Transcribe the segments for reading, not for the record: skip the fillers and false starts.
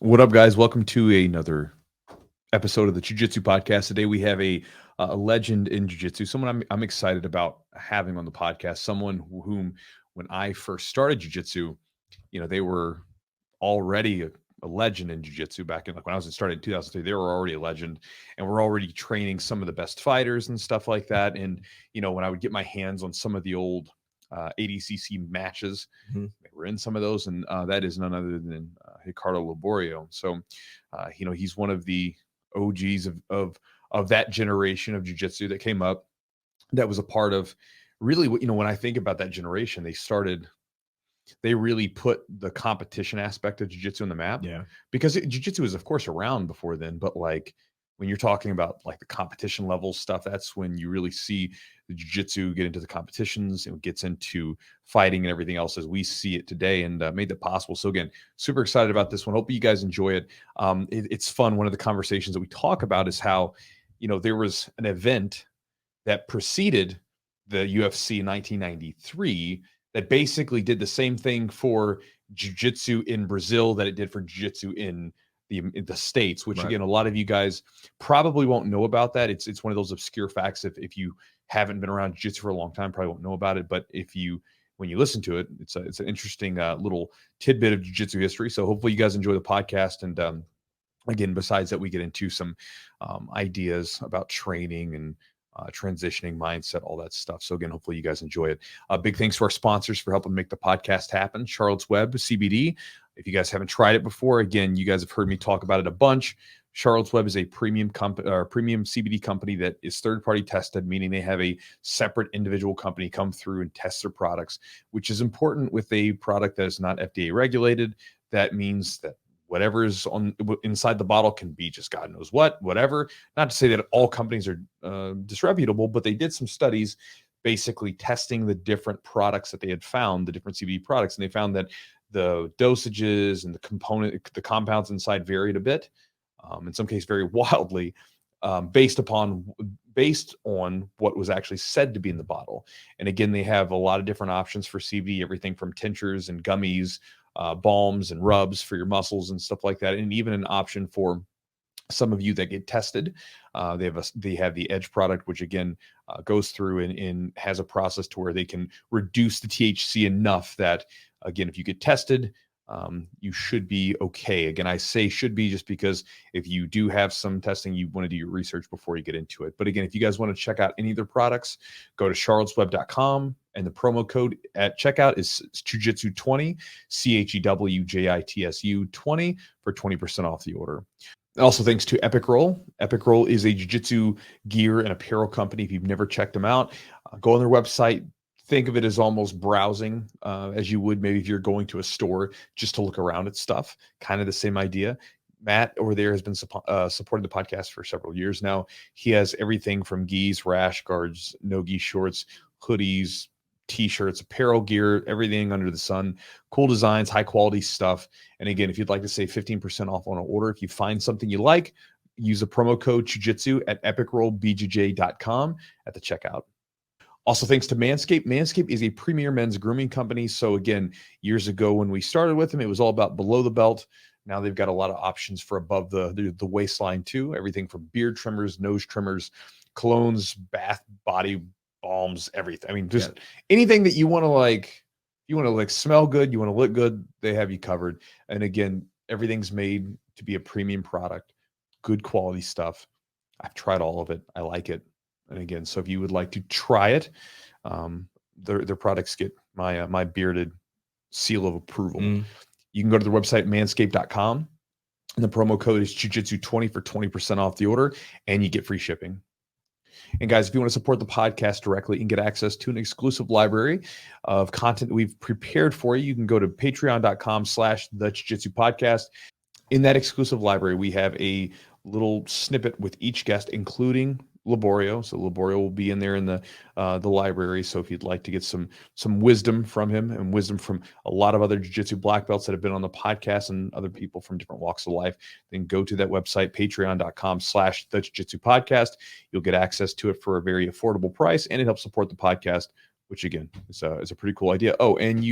What up, guys? Welcome to another episode of the Jiu-Jitsu podcast. Today we have a legend in Jiu-Jitsu, someone I'm excited about having on the podcast, someone whom, when I first started Jiu-Jitsu, they were already a legend in Jiu-Jitsu back in, like, when I was started in 2003. They were already a legend, and we're already training some of the best fighters and stuff like that. And when I would get my hands on some of the old ADCC matches, Mhm. they were in some of those, and that is none other than Ricardo Liborio. So, he's one of the OGs of that generation of jiu-jitsu that came up. That was a part of really what, when I think about that generation, they really put the competition aspect of jiu-jitsu on the map, Yeah. because jiu-jitsu was, of course, around before then, but like when you're talking about like the competition level stuff, that's when you really see the jiu-jitsu get into the competitions and gets into fighting and everything else as we see it today, and made that possible. So again, super excited about this one. Hope you guys enjoy it. It's fun. One of the conversations that we talk about is how there was an event that preceded the UFC 1993 that basically did the same thing for jiu-jitsu in Brazil that it did for jiu-jitsu in the States, which, Right. again, a lot of you guys probably won't know about that. It's one of those obscure facts. If you haven't been around jiu-jitsu for a long time, probably won't know about it. But when you listen to it, it's an interesting little tidbit of jiu-jitsu history. So hopefully you guys enjoy the podcast. And again, besides that, we get into some ideas about training and transitioning mindset, all that stuff. So again, hopefully you guys enjoy it. Big thanks to our sponsors for helping make the podcast happen. Charlotte's Web CBD. If you guys haven't tried it before, again, you guys have heard me talk about it a bunch. Charlotte's Web is a premium CBD company that is third-party tested, meaning they have a separate individual company come through and test their products, which is important with a product that is not FDA regulated. That means that whatever is on inside the bottle can be just God knows whatever. Not to say that all companies are disreputable, but they did some studies basically testing the different products that they had found, the different CBD products, and they found that the dosages and the compounds inside varied a bit, in some cases very wildly, based on what was actually said to be in the bottle. And again, they have a lot of different options for CBD, everything from tinctures and gummies, balms and rubs for your muscles and stuff like that, and even an option for some of you that get tested. They have the Edge product, which again goes through and has a process to where they can reduce the THC enough that, again, if you get tested, you should be okay. Again, I say should be just because if you do have some testing, you want to do your research before you get into it. But again, if you guys want to check out any of their products, go to charlottesweb.com, and the promo code at checkout is Chewjitsu20, CHEWJITSU 20 for 20% off the order. Also, thanks to Epic Roll. Epic Roll is a jiu-jitsu gear and apparel company. If you've never checked them out, go on their website. Think of it as almost browsing, as you would maybe if you're going to a store just to look around at stuff. Kind of the same idea. Matt over there has been supporting the podcast for several years now. He has everything from gis, rash guards, no-gi shorts, hoodies, t-shirts, apparel gear, everything under the sun. Cool designs, high quality stuff. And again, if you'd like to save 15% off on an order, if you find something you like, use the promo code Chewjitsu at epicrollbjj.com at the checkout. Also, thanks to Manscaped. Manscaped is a premier men's grooming company. So again, years ago when we started with them, it was all about below the belt. Now they've got a lot of options for above the waistline too. Everything from beard trimmers, nose trimmers, colognes, bath, body balms, everything. I mean, just anything that you want to like. You want to like smell good, you want to look good, they have you covered. And again, everything's made to be a premium product, good quality stuff. I've tried all of it. I like it. And again, so if you would like to try it, their products get my bearded seal of approval. You can go to the website manscaped.com, and the promo code is Jiu-Jitsu20 for 20% off the order, and you get free shipping. And guys, if you want to support the podcast directly and get access to an exclusive library of content that we've prepared for you, you can go to patreon.com/the Jiu-Jitsu podcast. In that exclusive library, we have a little snippet with each guest, including Liborio. So Liborio will be in there in the library. So if you'd like to get some wisdom from him and wisdom from a lot of other jiu-jitsu black belts that have been on the podcast and other people from different walks of life, then go to that website, patreon.com/the Jiu-Jitsu podcast. You'll get access to it for a very affordable price, and it helps support the podcast which again is a pretty cool idea. Oh, and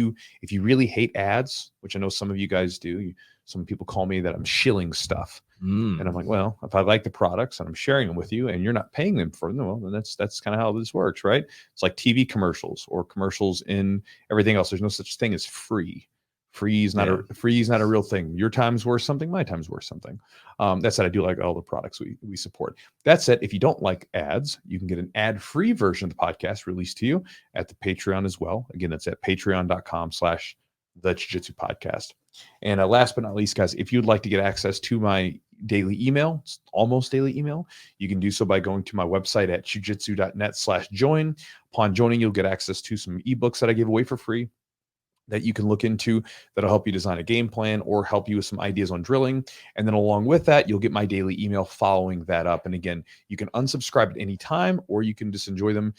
if you really hate ads, which I know some of you guys do, some people call me that I'm shilling stuff. And I'm like, well, if I like the products and I'm sharing them with you and you're not paying them for them, well, then that's kind of how this works, right? It's like TV commercials or commercials in everything else. There's no such thing as free. Free is not a real thing. Your time's worth something. My time's worth something. That said, I do like all the products we support. That said, if you don't like ads, you can get an ad-free version of the podcast released to you at the Patreon as well. Again, that's at patreon.com/the Jiu-Jitsu podcast. And last but not least, guys, if you'd like to get access to my daily email, almost daily email, you can do so by going to my website at chewjitsu.net/join. Upon joining, you'll get access to some ebooks that I give away for free that you can look into that'll help you design a game plan or help you with some ideas on drilling. And then along with that, you'll get my daily email following that up. And again, you can unsubscribe at any time, or you can just enjoy them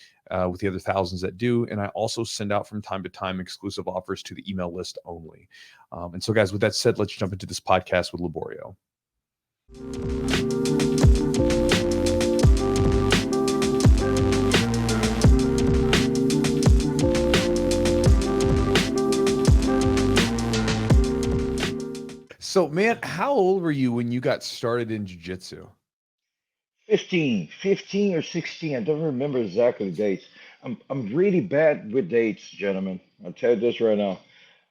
with the other thousands that do. And I also send out from time to time exclusive offers to the email list only. And so guys, with that said, let's jump into this podcast with Liborio. So, man, how old were you when you got started in jiu-jitsu? 15 or 16. I don't remember exactly the dates. I'm really bad with dates, gentlemen. I'll tell you this right now.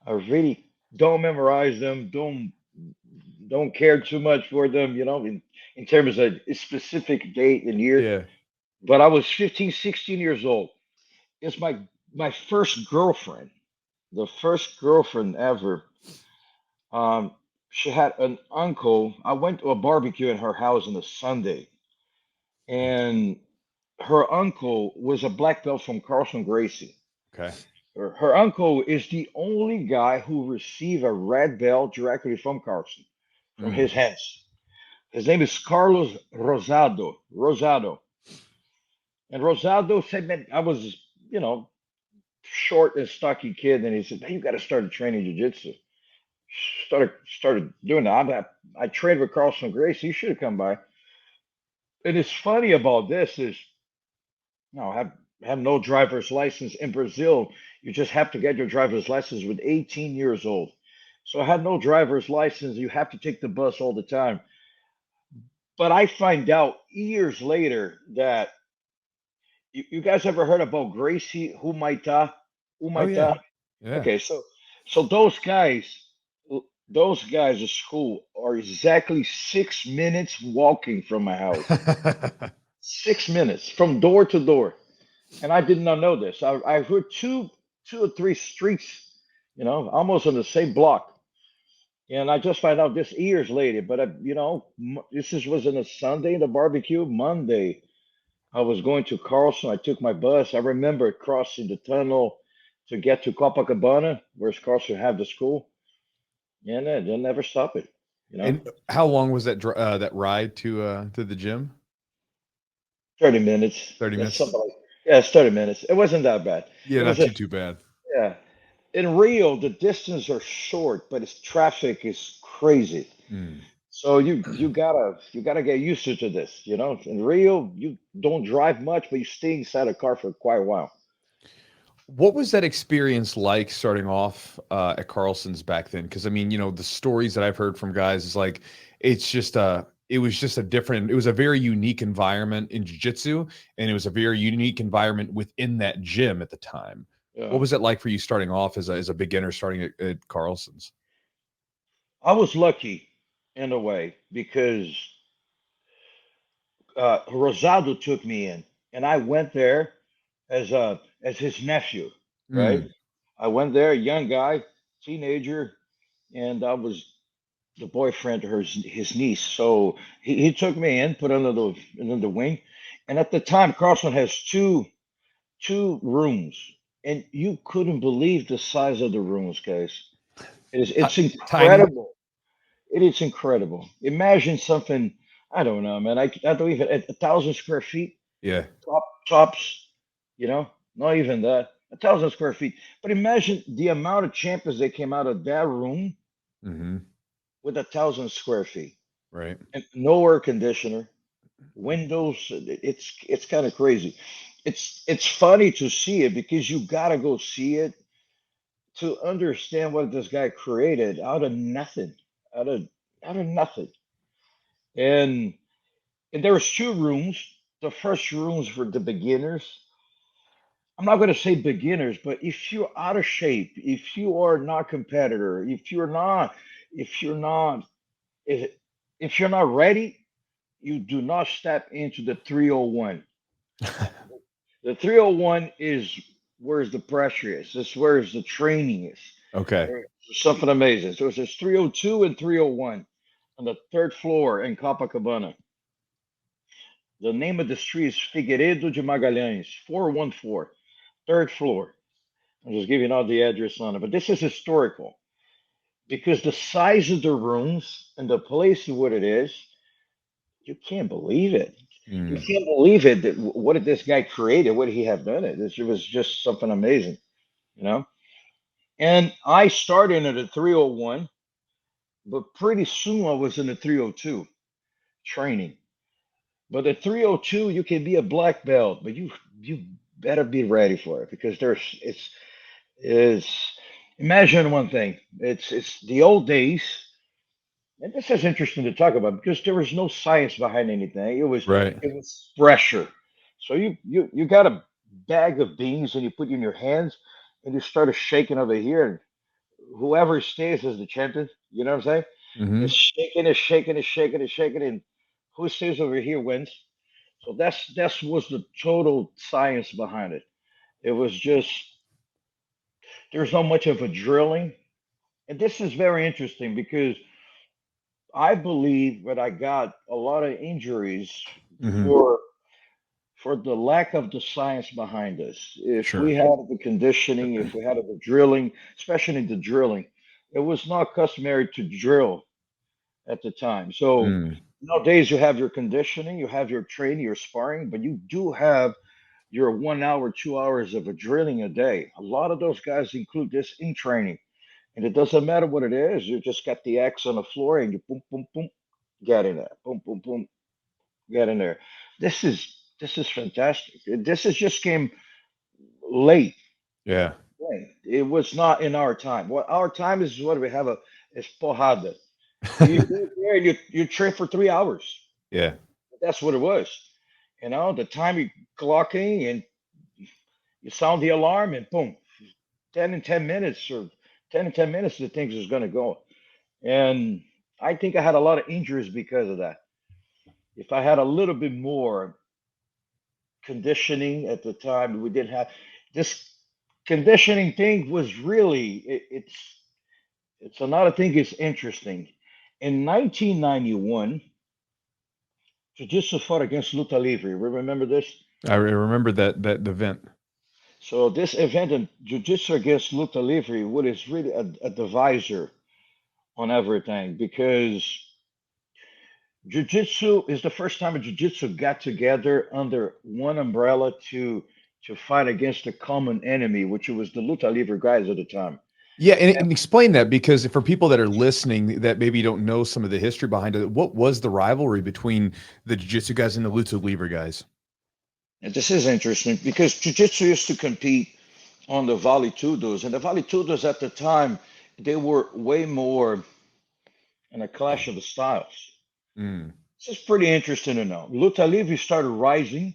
I really don't memorize them. Don't care too much for them. In terms of a specific date and year. Yeah. But I was 15, 16 years old. It's my first girlfriend, the first girlfriend ever. Um, she had an uncle. I went to a barbecue in her house on a Sunday, and her uncle was a black belt from Carlson Gracie. Okay. Her uncle is the only guy who received a red belt directly from Carlson, from his hands. His name is Carlos Rosado. Rosado. And Rosado said, man, I was, short and stocky kid, and he said, "Hey, you got to start training jiu-jitsu." Started doing that. I trained with Carlson Gracie. You should have come by. And it's funny about this is, have no driver's license in Brazil. You just have to get your driver's license with 18 years old. So I had no driver's license. You have to take the bus all the time. But I find out years later that you guys ever heard about Gracie Humaita? Oh yeah. Humaita? Yeah. Okay, so those guys at school are exactly 6 minutes walking from my house. 6 minutes from door to door. And I did not know this. I heard two or three streets, almost on the same block. And I just found out this years later. But was on a Sunday, the barbecue. Monday, I was going to Carlson. I took my bus. I remember crossing the tunnel to get to Copacabana, where Carlson had the school, and they'll never stop it. And how long was that ride to the gym? 30 minutes. 30 minutes. Something like, yeah, it's 30 minutes. It wasn't that bad. Yeah, It not was a too bad. yeah. In Rio, the distance are short, but its traffic is crazy. So you gotta get used to this. In Rio, you don't drive much, but you stay inside a car for quite a while. What was that experience like starting off at Carlson's back then? Because I mean, the stories that I've heard from guys is like it was just it was a very unique environment in jiu-jitsu, and it was a very unique environment within that gym at the time. What Yeah. was it like for you starting off as a beginner starting at Carlson's? I was lucky in a way because Rosado took me in, and I went there as his nephew, right? Mm, I went there, young guy, teenager, and I was the boyfriend to his niece. So he took me in, put under the wing, and at the time, Carlson has two rooms, and you couldn't believe the size of the rooms, guys. It's tiny. incredible. It is incredible. Imagine something. I don't know, man. I don't even 1,000 square feet Yeah. tops. Not even that. 1,000 square feet. But imagine the amount of champions that came out of that room Mm-hmm. with 1,000 square feet Right. and no air conditioner, windows. It's kind of crazy. it's funny to see it because you gotta go see it to understand what this guy created out of nothing, out of out of nothing. And and there was two rooms. The first rooms for the beginners. I'm not going to say beginners, but if you're out of shape, if you are not competitor, if you're not, if, if you're not ready, you do not step into the 301. The 301 is where's the pressure is. This where the training is. Okay. There's something amazing. So it's 302 and 301 on the third floor in Copacabana. The name of the street is Figueiredo de Magalhães, 414, third floor. I'm just giving out the address on it, but this is historical because the size of the rooms and the place of what it is, you can't believe it. You Mm. can't believe it. That, what did this guy create? What did he have done? It was just something amazing, you know. And I started at a 301, but pretty soon I was in the 302 training. But the 302, you can be a black belt, but you better be ready for it because there's it's imagine one thing. It's the old days, and this is interesting to talk about because there was no science behind anything. Right. It was pressure. So you got a bag of beans and you put it in your hands and you start shaking over here and whoever stays is the champion. You know what I'm saying? It's Hmm. shaking, it's shaking, it's shaking, it's shaking, and who stays over here wins. So that's was the total science behind it. It was just there's not much of a drilling, and this is very interesting because I believe that I got a lot of injuries Hmm. for for the lack of the science behind us. If we Sure. had the conditioning, if we had the drilling, especially the drilling, it was not customary to drill at the time. So Mm. nowadays you have your conditioning, you have your training, your sparring, but you do have your 1 hour, 2 hours of a drilling a day. A lot of those guys include this in training. And it doesn't matter what it is, you just got the X on the floor and you boom, boom, boom, get in there. Boom, boom, boom, get in there. This is fantastic. This is just came late. Yeah. Right. It was not in our time. What our time is what we have a is porrada. So you go there and you train for 3 hours. Yeah. That's what it was. You know, the time you clock in and you sound the alarm and boom, 10 and 10 minutes or 10 and 10 minutes the things is gonna go. And I think I had a lot of injuries because of that. If I had a little bit more conditioning at the time, we didn't have this conditioning thing was really it's another thing is interesting. In 1991, Jiu-Jitsu fought against Luta Livre. Remember this? Remember that event. So this event in Jiu-Jitsu against Luta Livre, what is really a divisor on everything because Jiu-Jitsu is the first time a Jiu-Jitsu got together under one umbrella to fight against a common enemy, which was the Luta Livre guys at the time. Yeah, and explain that because for people that are listening that maybe don't know some of the history behind it, what was the rivalry between the Jiu-Jitsu guys and the Luta Livre guys? And this is interesting because Jiu-Jitsu used to compete on the Vale Tudos, and the Vale Tudos at the time they were way more in a clash of the styles. Mm. This is pretty interesting to know. Luta Livre started rising.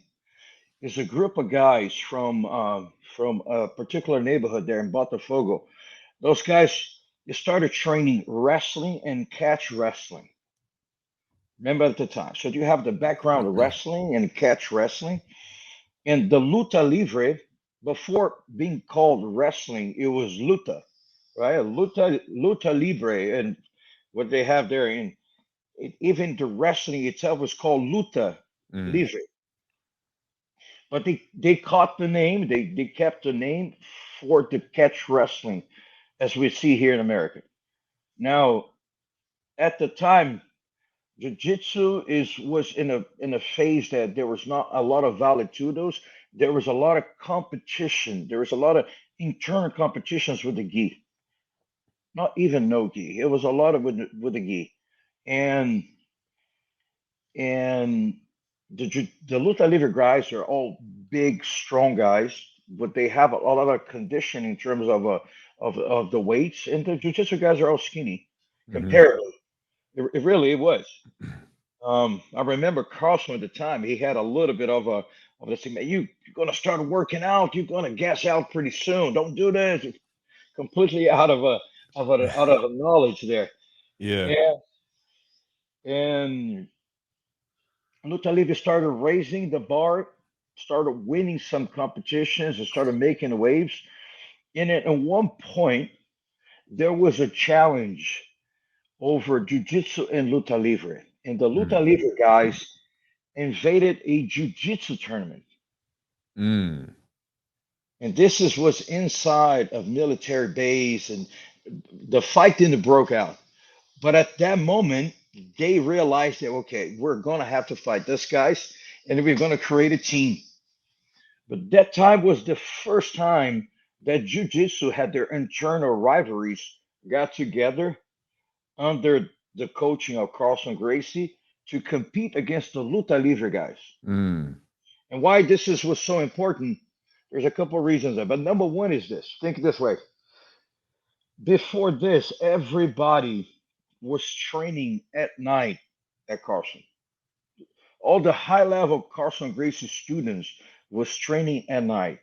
Is a group of guys from a particular neighborhood there in Botafogo. Those guys they started training wrestling and catch wrestling. Remember at the time. So you have the background of wrestling and catch wrestling. And the luta livre, before being called wrestling, it was luta, right? Luta libre, and what they have there in even the wrestling itself was called luta Mm. livre. But they caught the name, they kept the name for the catch wrestling, as we see here in America. Now, at the time, jiu-jitsu is was in a phase that there was not a lot of valetudos. There was a lot of competition. There was a lot of internal competitions with the gi. Not even no gi. It was a lot of with the gi. And and the Luta Livre guys are all big, strong guys, but they have a lot of condition in terms of the weights, and the Jiu-Jitsu guys are all skinny, Hmm. comparatively. It really was. I remember Carlson at the time. He had a little bit of this thing. Man, you're gonna start working out. You're gonna gas out pretty soon. Don't do this. It's completely out of the knowledge there. Yeah. And and Luta Livre started raising the bar, started winning some competitions, and started making waves. And at one point, there was a challenge over Jiu-Jitsu and Luta Livre. And the Luta Mm. Livre guys invaded a Jiu-Jitsu tournament. Mm. And was inside of military base, and the fight didn't broke out. But at that moment, they realized that, okay, we're going to have to fight this guys, and we're going to create a team. But that time was the first time that Jiu-Jitsu had their internal rivalries got together under the coaching of Carlson Gracie to compete against the Luta Livre guys. Mm. And why was so important, there's a couple of reasons. But number one is this. Think this way. Before this, everybody was training at night at Carlson. All the high level Carlson Gracie students was training at night,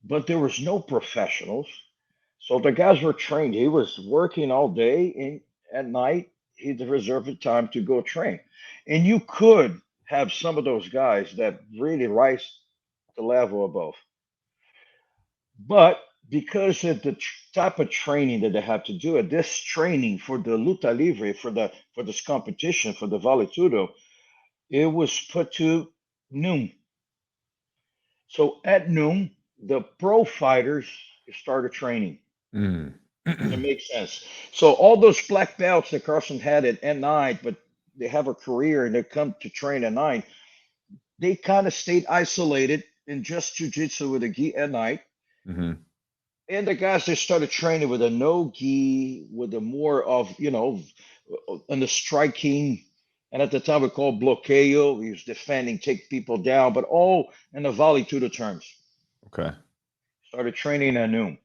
but there was no professionals. So the guys were trained. He was working all day, and at night he'd reserve the time to go train. And you could have some of those guys that really rise the level above. But because of the type of training that they have to do, at this training for the Luta Livre, for this competition, for the Vale Tudo, it was put to noon. So at noon, the pro fighters started training. Mm. It makes sense. So all those black belts that Carson had at night, but they have a career and they come to train at night, they kind of stayed isolated in just jujitsu with a gi at night. Hmm. And the guys they started training with a no gi, with a more of on the striking, and at the time we called bloqueo. He was defending, take people down, but all in the volley to the terms. Okay. Started training at noon.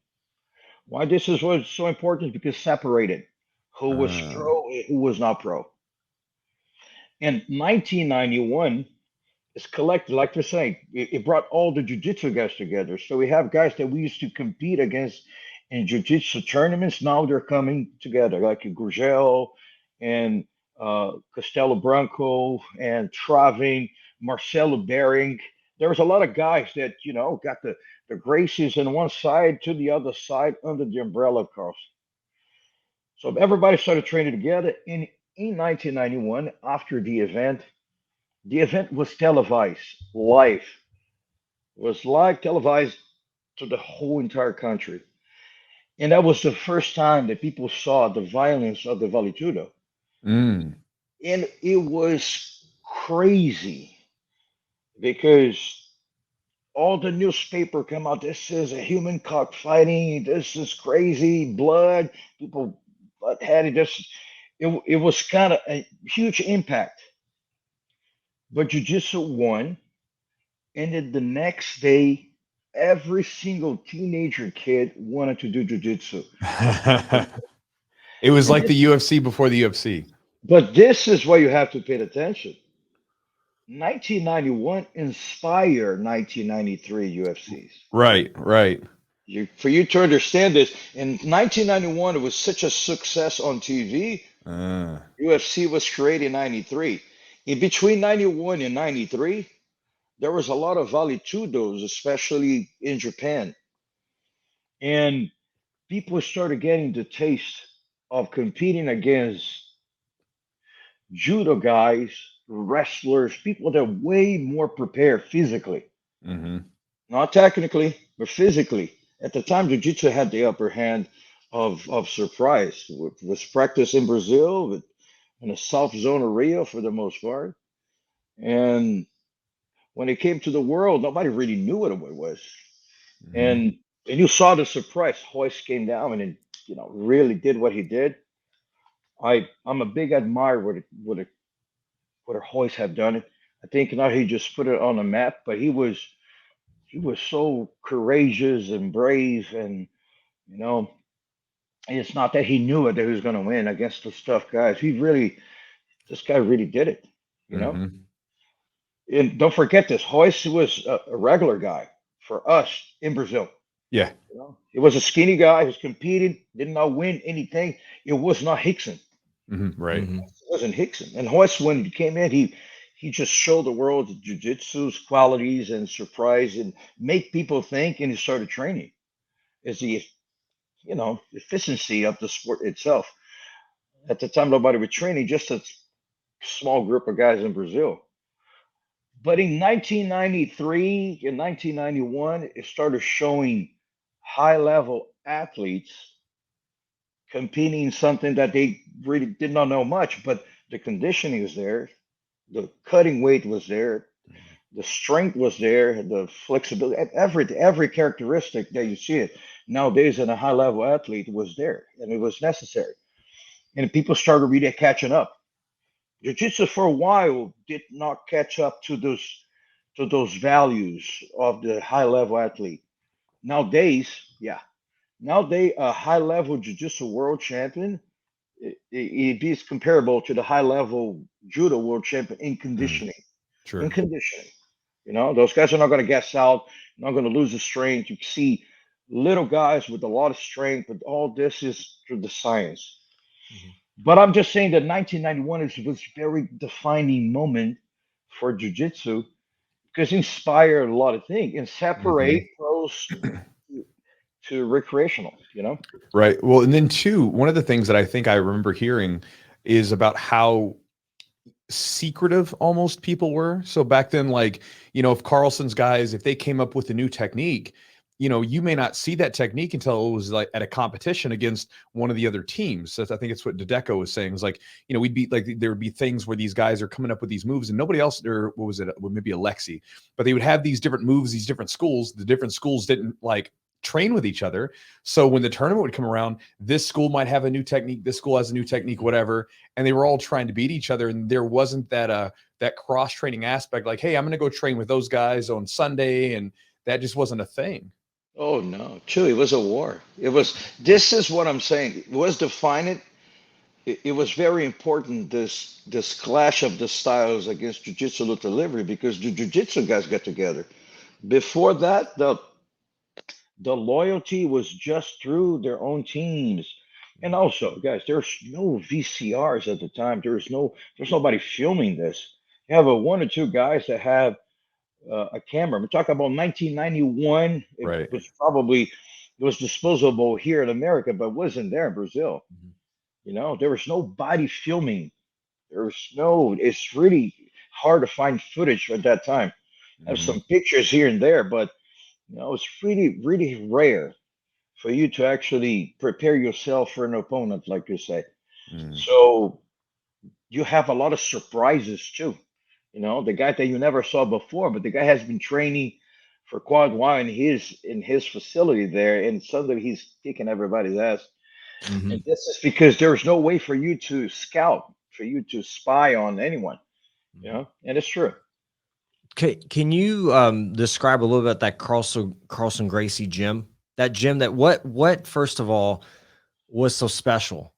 Why this is was so important? Because separated who was Uh, pro and who was not pro. In 1991, it's collected, like they're saying, it brought all the jiu-jitsu guys together. So we have guys that we used to compete against in jiu-jitsu tournaments. Now they're coming together, like Gurgel and Castelo Branco and Traving, Marcelo Bering. There was a lot of guys that, got the Gracies on one side to the other side under the umbrella of Carlson. So everybody started training together. In 1991, after the event was televised live, was live televised to the whole entire country. And that was the first time that people saw the violence of the Vale. mm. And it was crazy because all the newspaper come out. This is a human cockfighting. This is crazy blood. People had it. It was kind of a huge impact. But Jiu-Jitsu won. And then the next day, every single teenager kid wanted to do jujitsu. It was And like this, the UFC before the UFC. but this is why you have to pay attention. 1991 inspired 1993 UFCs. Right, right. For you to understand this, in 1991, it was such a success on TV. Uh, UFC was created in 93. In between 91 and 93, there was a lot of Vale Tudos, especially in Japan. And people started getting the taste of competing against judo guys, wrestlers, people that are way more prepared physically, hmm. not technically, but physically. At the time, jiu-jitsu had the upper hand of surprise. It was practiced in Brazil, in the south zone of Rio for the most part. And when it came to the world, nobody really knew what it was. Hmm. And you saw the surprise. Hoist came down and then, really did what he did. I'm a big admirer what Hoist have done. I think now he just put it on the map, but he was so courageous and brave, and you know, it's not that he knew it that he was going to win against the tough guys. This guy really did it, you know. Hmm. And don't forget this, Hoist was a regular guy for us in Brazil. Yeah. You know, he was a skinny guy who's competing, did not win anything. It was not Hickson. Right. Hmm. It wasn't Hickson. And Hoist, when he came in, he just showed the world the jiu-jitsu's qualities and surprise and make people think, and he started training. Is the efficiency of the sport itself. At the time, nobody was training, just a small group of guys in Brazil. But in 1993 and 1991, it started showing high level athletes competing in something that they really did not know much, but the conditioning was there, the cutting weight was there, the strength was there, the flexibility, every characteristic that you see it nowadays in a high level athlete was there, and it was necessary. And people started really catching up. Jiu-jitsu for a while did not catch up to those values of the high level athlete. Nowadays, yeah, nowadays a high level jiu-jitsu world champion it is comparable to the high level judo world champion in Mm. conditioning. In Sure. conditioning, those guys are not going to gas out, not going to lose the strength. You see little guys with a lot of strength, but all this is through the science. Hmm. But I'm just saying that 1991 was a very defining moment for jiu-jitsu because it inspired a lot of things and separate Hmm. pros to recreational, Right. Well, and then two, one of the things that I think I remember hearing is about how secretive almost people were. So back then, like, if Carlson's guys, if they came up with a new technique, you may not see that technique until it was like at a competition against one of the other teams. So I think it's what Dedeco was saying. Is like, we'd be like, there would be things where these guys are coming up with these moves and nobody else, or what was it? Well, maybe Alexi, but they would have these different moves, these different schools. The different schools didn't like train with each other. So when the tournament would come around, this school might have a new technique, this school has a new technique, whatever, and they were all trying to beat each other, and there wasn't that cross training aspect, like, hey, I'm going to go train with those guys on Sunday, and that just wasn't a thing. Oh no, Chewy, it was a war. It was. This is what I'm saying. It was defined. It was very important this clash of the styles against Jiu-Jitsu Luta Livre because the Jiu-Jitsu guys got together. Before that, the loyalty was just through their own teams. And also, guys, there's no VCRs at the time. There's nobody filming this. You have a one or two guys that have a camera. We're talking about 1991. Right. It was disposable here in America, but wasn't there in Brazil. Hmm. There was nobody filming. It's really hard to find footage at that time. I have Mm-hmm. some pictures here and there, but it's really, really rare for you to actually prepare yourself for an opponent, like you say. Mm. So you have a lot of surprises too. The guy that you never saw before, but the guy has been training for quite a while in his facility there, and suddenly he's kicking everybody's ass. Hmm. And this is because there's no way for you to scout, for you to spy on anyone. And it's true. Can you describe a little bit that Carlson Gracie gym? That gym that what first of all was so special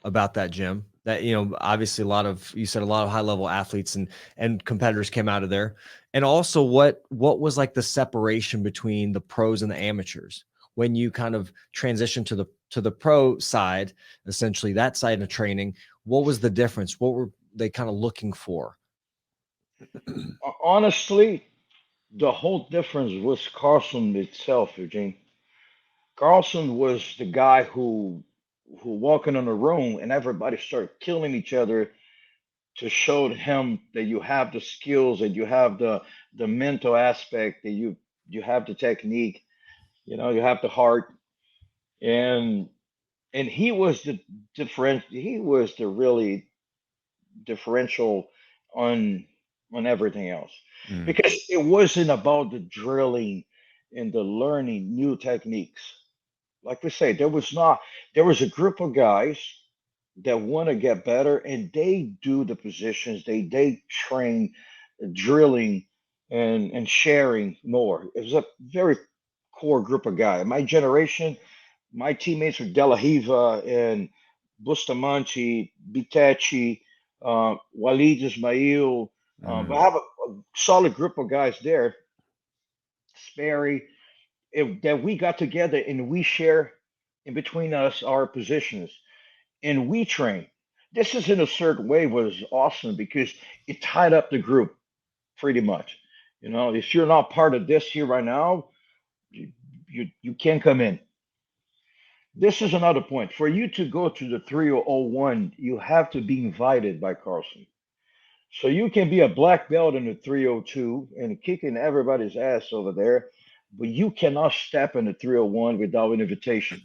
about that gym? That obviously you said a lot of high level athletes and competitors came out of there, and also what was like the separation between the pros and the amateurs when you kind of transitioned to the pro side, essentially that side of training. What was the difference? What were they kind of looking for? Honestly, the whole difference was Carlson itself, Eugene. Carlson was the guy who walking in a room and everybody started killing each other to show him that you have the skills, that you have the mental aspect, that you have the technique, you have the heart, and he was the he was the really differential on everything else Mm. because it wasn't about the drilling and the learning new techniques. Like we say, there was a group of guys that want to get better and they do the positions, they train drilling and sharing more. It was a very core group of guys. My generation, my teammates were De La Riva and Bustamante, Bitachi, Walid Ismail. But I have a solid group of guys there. Sperry, that we got together and we share in between us our positions and we train. This is in a certain way was awesome because it tied up the group pretty much. You know, if you're not part of this here right now, you can't come in. This is another point. For you to go to the 301, you have to be invited by Carlson. So you can be a black belt in the 302 and kicking everybody's ass over there, but you cannot step in the 301 without an invitation.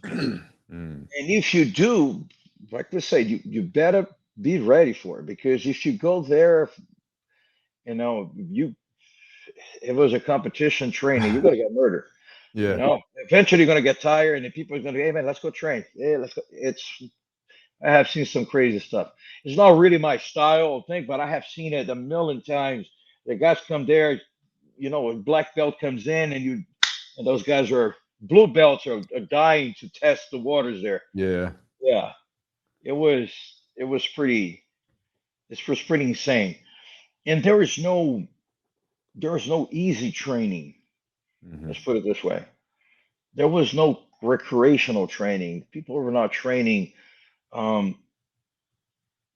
And if you do, like they say, you better be ready for it because if you go there, you know, it was a competition training, you're gonna get murdered. Yeah. You know, eventually you're gonna get tired, and the people are gonna, hey man, let's go train. Yeah, let's go. I have seen some crazy stuff. It's not really my style of thing, but I have seen it a million times. The guys come there, you know, a black belt comes in, and those guys are blue belts are dying to test the waters there. Yeah. Yeah, it was it was pretty it was pretty insane. And there was no easy training. Let's put it this way. There was no recreational training. People were not training. Um,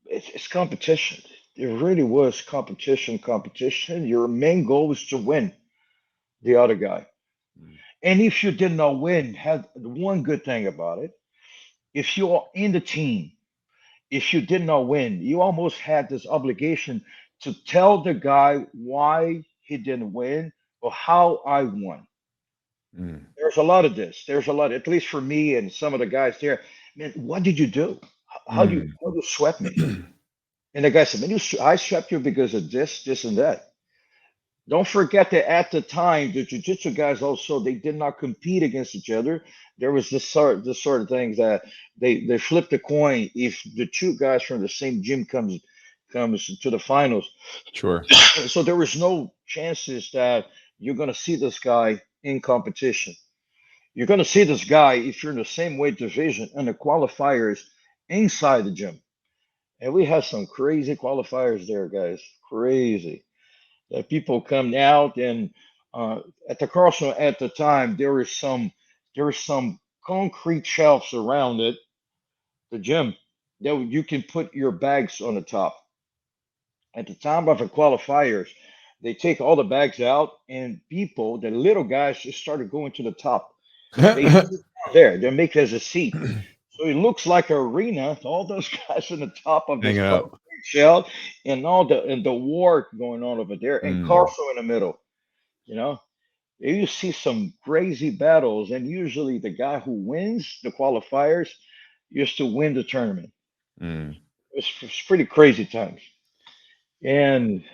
it's competition. It really was competition, competition. Your main goal was to win the other guy. And if you did not win, had one good thing about it. If you're in the team, if you did not win, you almost had this obligation to tell the guy why he didn't win or how I won. There's a lot of this. There's a lot, at least for me and some of the guys there. Man, what did you do? How do you sweat me? And the guy said, man, I swept you because of this, this, and that. Don't forget that at the time, the jiu-jitsu guys also they did not compete against each other. There was this sort of things that they flipped a coin if the two guys from the same gym comes to the finals. Sure. So there was no chances that you're gonna see this guy in competition. You're gonna see this guy if you're in the same weight division and the qualifiers inside the gym. And we had some crazy qualifiers there, guys. Crazy that people come out and at the Carlson at the time there was some concrete shelves around it, the gym, that you can put your bags on the top. At the time of the qualifiers, they take all the bags out and people, the little guys, just started going to the top. They sit down there. They make it as a seat. So it looks like an arena. All those guys on the top of this Hanging concrete out. shell and the war going on over there, and Carso in the middle. You know, you see some crazy battles, and usually the guy who wins the qualifiers used to win the tournament. It's pretty crazy times, and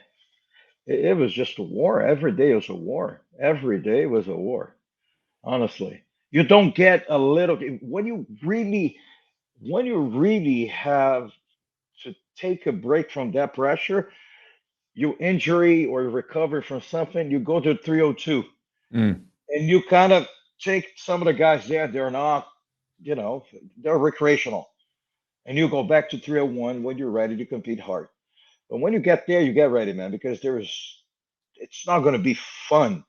it was just a war. Every day was a war. Every day was a war. Honestly, you don't get a little when you really have to take a break from that pressure, you injury or you recover from something, you go to 302 and you kind of take some of the guys there, they're not, you know, they're recreational. And you go back to 301 when you're ready to compete hard. But when you get there, you get ready, man, because it's not going to be fun.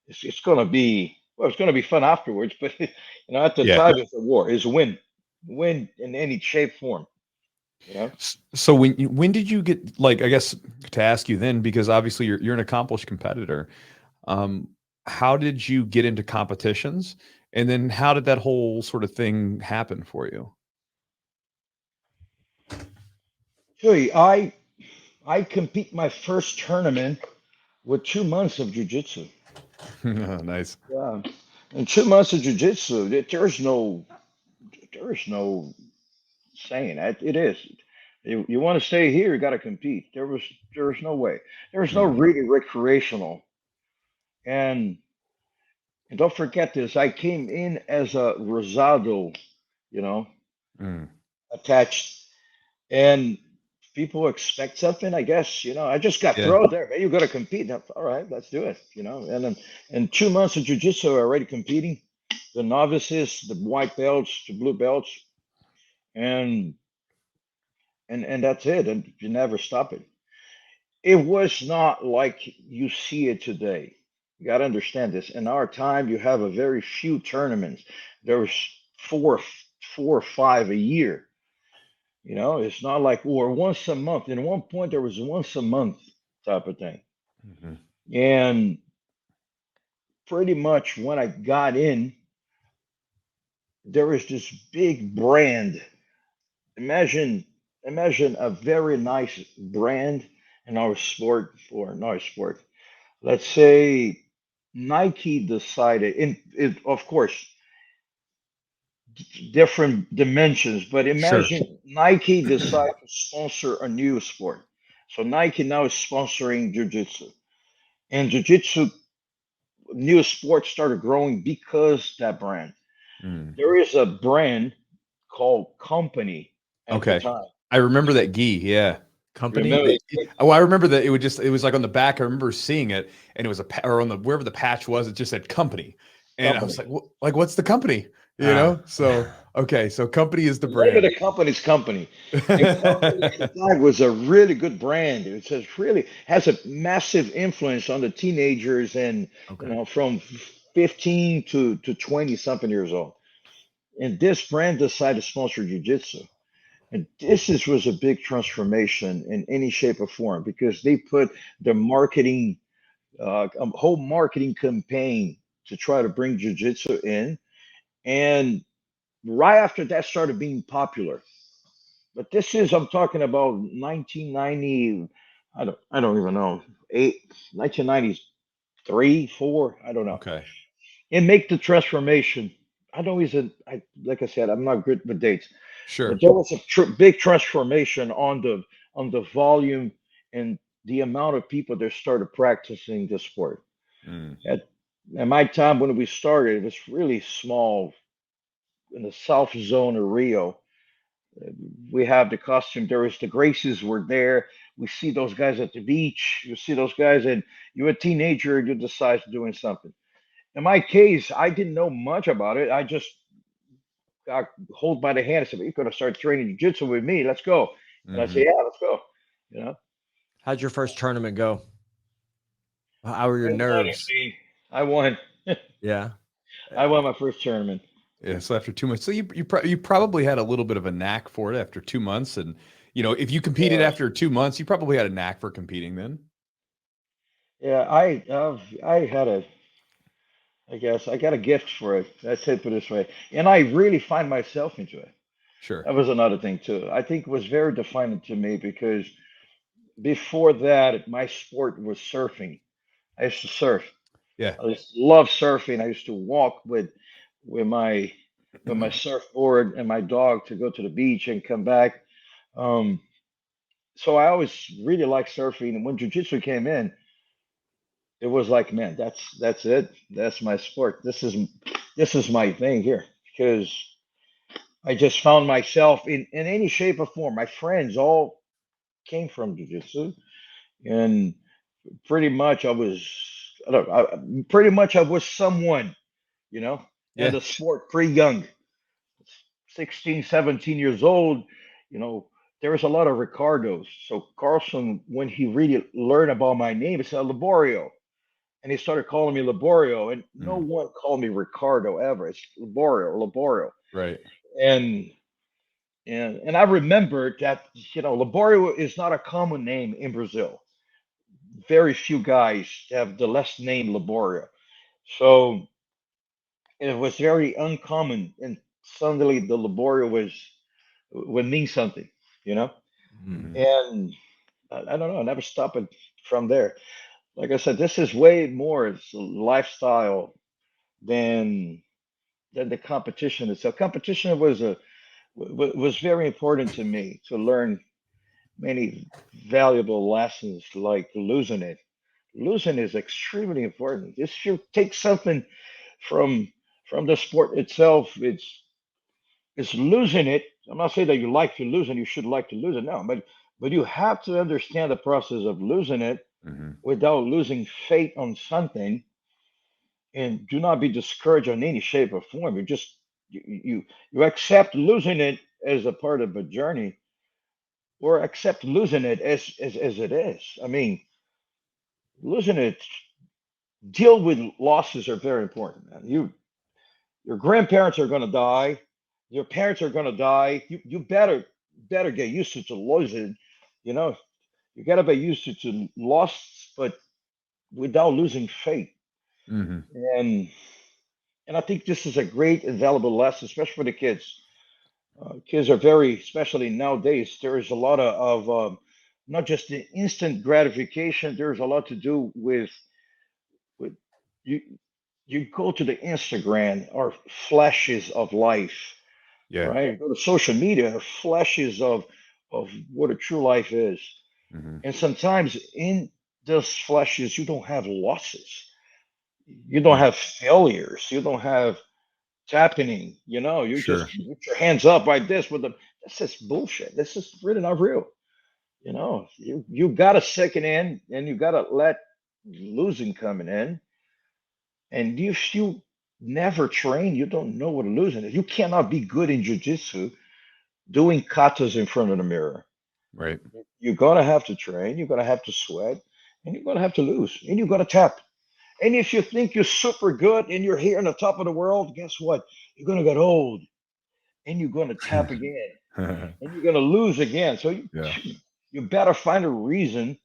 It's going to be, well, it's going to be fun afterwards, but, you know, at the Yeah. time, it's a war, it's win in any shape, form. You know? So when did you get, like, I guess to ask you then, because obviously you're an accomplished competitor. How did you get into competitions, and then how did that whole sort of thing happen for you? Hey, I compete my first tournament with 2 months of jiu-jitsu. Nice. Yeah. In 2 months of jiu-jitsu, there's no saying that. It is. You want to stay here, you got to compete. There was no way. There was no really recreational. And don't forget this. I came in as a Rosado, you know, attached, and people expect something, I guess. I just got Yeah. thrown there. Man, you got to compete. All right, let's do it. And then in 2 months of jiu-jitsu, we're already competing. The novices, the white belts, the blue belts, and that's it. And you never stop it. It was not like you see it today. You got to understand this. In our time, you have a very few tournaments. There was four, 4 or 5 a year. It's not like or once a month. And at one point, there was once a month type of thing. Mhm. And pretty much when I got in, there was this big brand. Imagine, imagine a very nice brand in our sport for our sport. Let's say Nike decided, of course, different dimensions, but Sure. imagine Nike decided to sponsor a new sport. So Nike now is sponsoring Jiu-Jitsu. And Jiu-Jitsu, new sports started growing because that brand. Mm. There is a brand called Company at the Okay. time. I remember that gi. Yeah. Company. Remember, Oh, I remember that it was like on the back. I remember seeing it, and it was or on the wherever the patch was, it just said company. And I was Company. like, what's the company? Ah. So okay, so company is the The name of brand. the company's Company. And Company at the time was a really good brand. It says really has a massive influence on the teenagers and Okay. from 15 to 20 something years old. And this brand decided to sponsor jiu-jitsu. And was a big transformation in any shape or form because they put the marketing, a whole marketing campaign to try to bring jiu-jitsu in. And right after that started being popular. But I'm talking about 1990, I don't even know, 1993, 4, I don't know. Okay. And make the transformation. I don't even, like I said, I'm not good with dates. But Sure. there was a big transformation on the volume and the amount of people that started practicing the sport. Mm. At, at my time when we started, it was really small in the south zone of Rio. We have the costume. There was the Gracies were there. We see those guys at the beach. You see those guys, and you're a teenager. You decide to doing something. In my case, I didn't know much about it. I just got hold by the hand and said, "You're going to start training jiu-jitsu with me. Let's go." And I Hmm. say, "Yeah, let's go." You know. How'd your first tournament go? How were your And nerves? honestly, I won. Yeah. I won my first tournament. Yeah. So after 2 months, so you probably had a little bit of a knack for it after 2 months, and if you competed Yeah, after 2 months, you probably had a knack for competing then. yeah. I had a. I guess I got a gift for it. Let's say it this way, and I really find myself into it. Sure. That was another thing too. I think it was very defining to me because before that, my sport was surfing. I used to surf. Yeah. I just love surfing. I used to walk with my surfboard and my dog to go to the beach and come back. Um, so I always really liked surfing. And when jiu-jitsu came in, it was like, man, that's it. That's my sport. This is my thing here because I just found myself in any shape or form. My friends all came from jiu-jitsu, and pretty much I don't know, pretty much I was someone, you know, and Yeah. the sport pretty young, 16, 17 years old, you know, there was a lot of Ricardos. So Carlson, when he really learned about my name, he said Liborio. And he started calling me Liborio, and no Mm. one called me Ricardo ever. It's Liborio, Liborio. Right. And and I remember that Liborio is not a common name in Brazil. Very few guys have the last name Liborio. So it was very uncommon, and suddenly the Liborio would mean something, you know. Mm. And I don't know. I never stopped it from there. Like I said, this is way more it's a lifestyle than the competition itself. Competition was very important to me to learn many valuable lessons like losing it. Losing is extremely important. If you take something from the sport itself, it's losing it. I'm not saying that you like to lose and you should like to lose it. No, but but you have to understand the process of losing it Mhm. without losing faith on something, and do not be discouraged in any shape or form. You accept losing it as a part of a journey, or accept losing it as it is. I mean, losing it, deal with losses are very important, man. Your grandparents are going to die, your parents are going to die. You better get used to losing. You know, you got to be used to loss, but without losing faith. Mhm. And and I think this is a great and valuable lesson, especially for the kids. Kids are very, especially nowadays. There is a lot not just the instant gratification. There's a lot to do with you. You go to the Instagram or flashes of life, Yeah. right? Go to social media, flashes of what a true life is. Mhm. And sometimes in those flashes, you don't have losses, you don't Mm. have failures, you don't have it's happening. You just Sure. put your hands up like this with them. That's just bullshit. This is really not real. You got to second in, and you got to let losing coming in. And if you never train, you don't know what losing is. You cannot be good in jiu-jitsu doing katas in front of the mirror. Right. You're gonna have to train. You're gonna have to sweat, and you're gonna have to lose, and you're gonna tap. And if you think you're super good and you're here on the top of the world, guess what? You're gonna get old, and you're gonna tap again, and you're gonna lose again. So Yeah. you better find a reason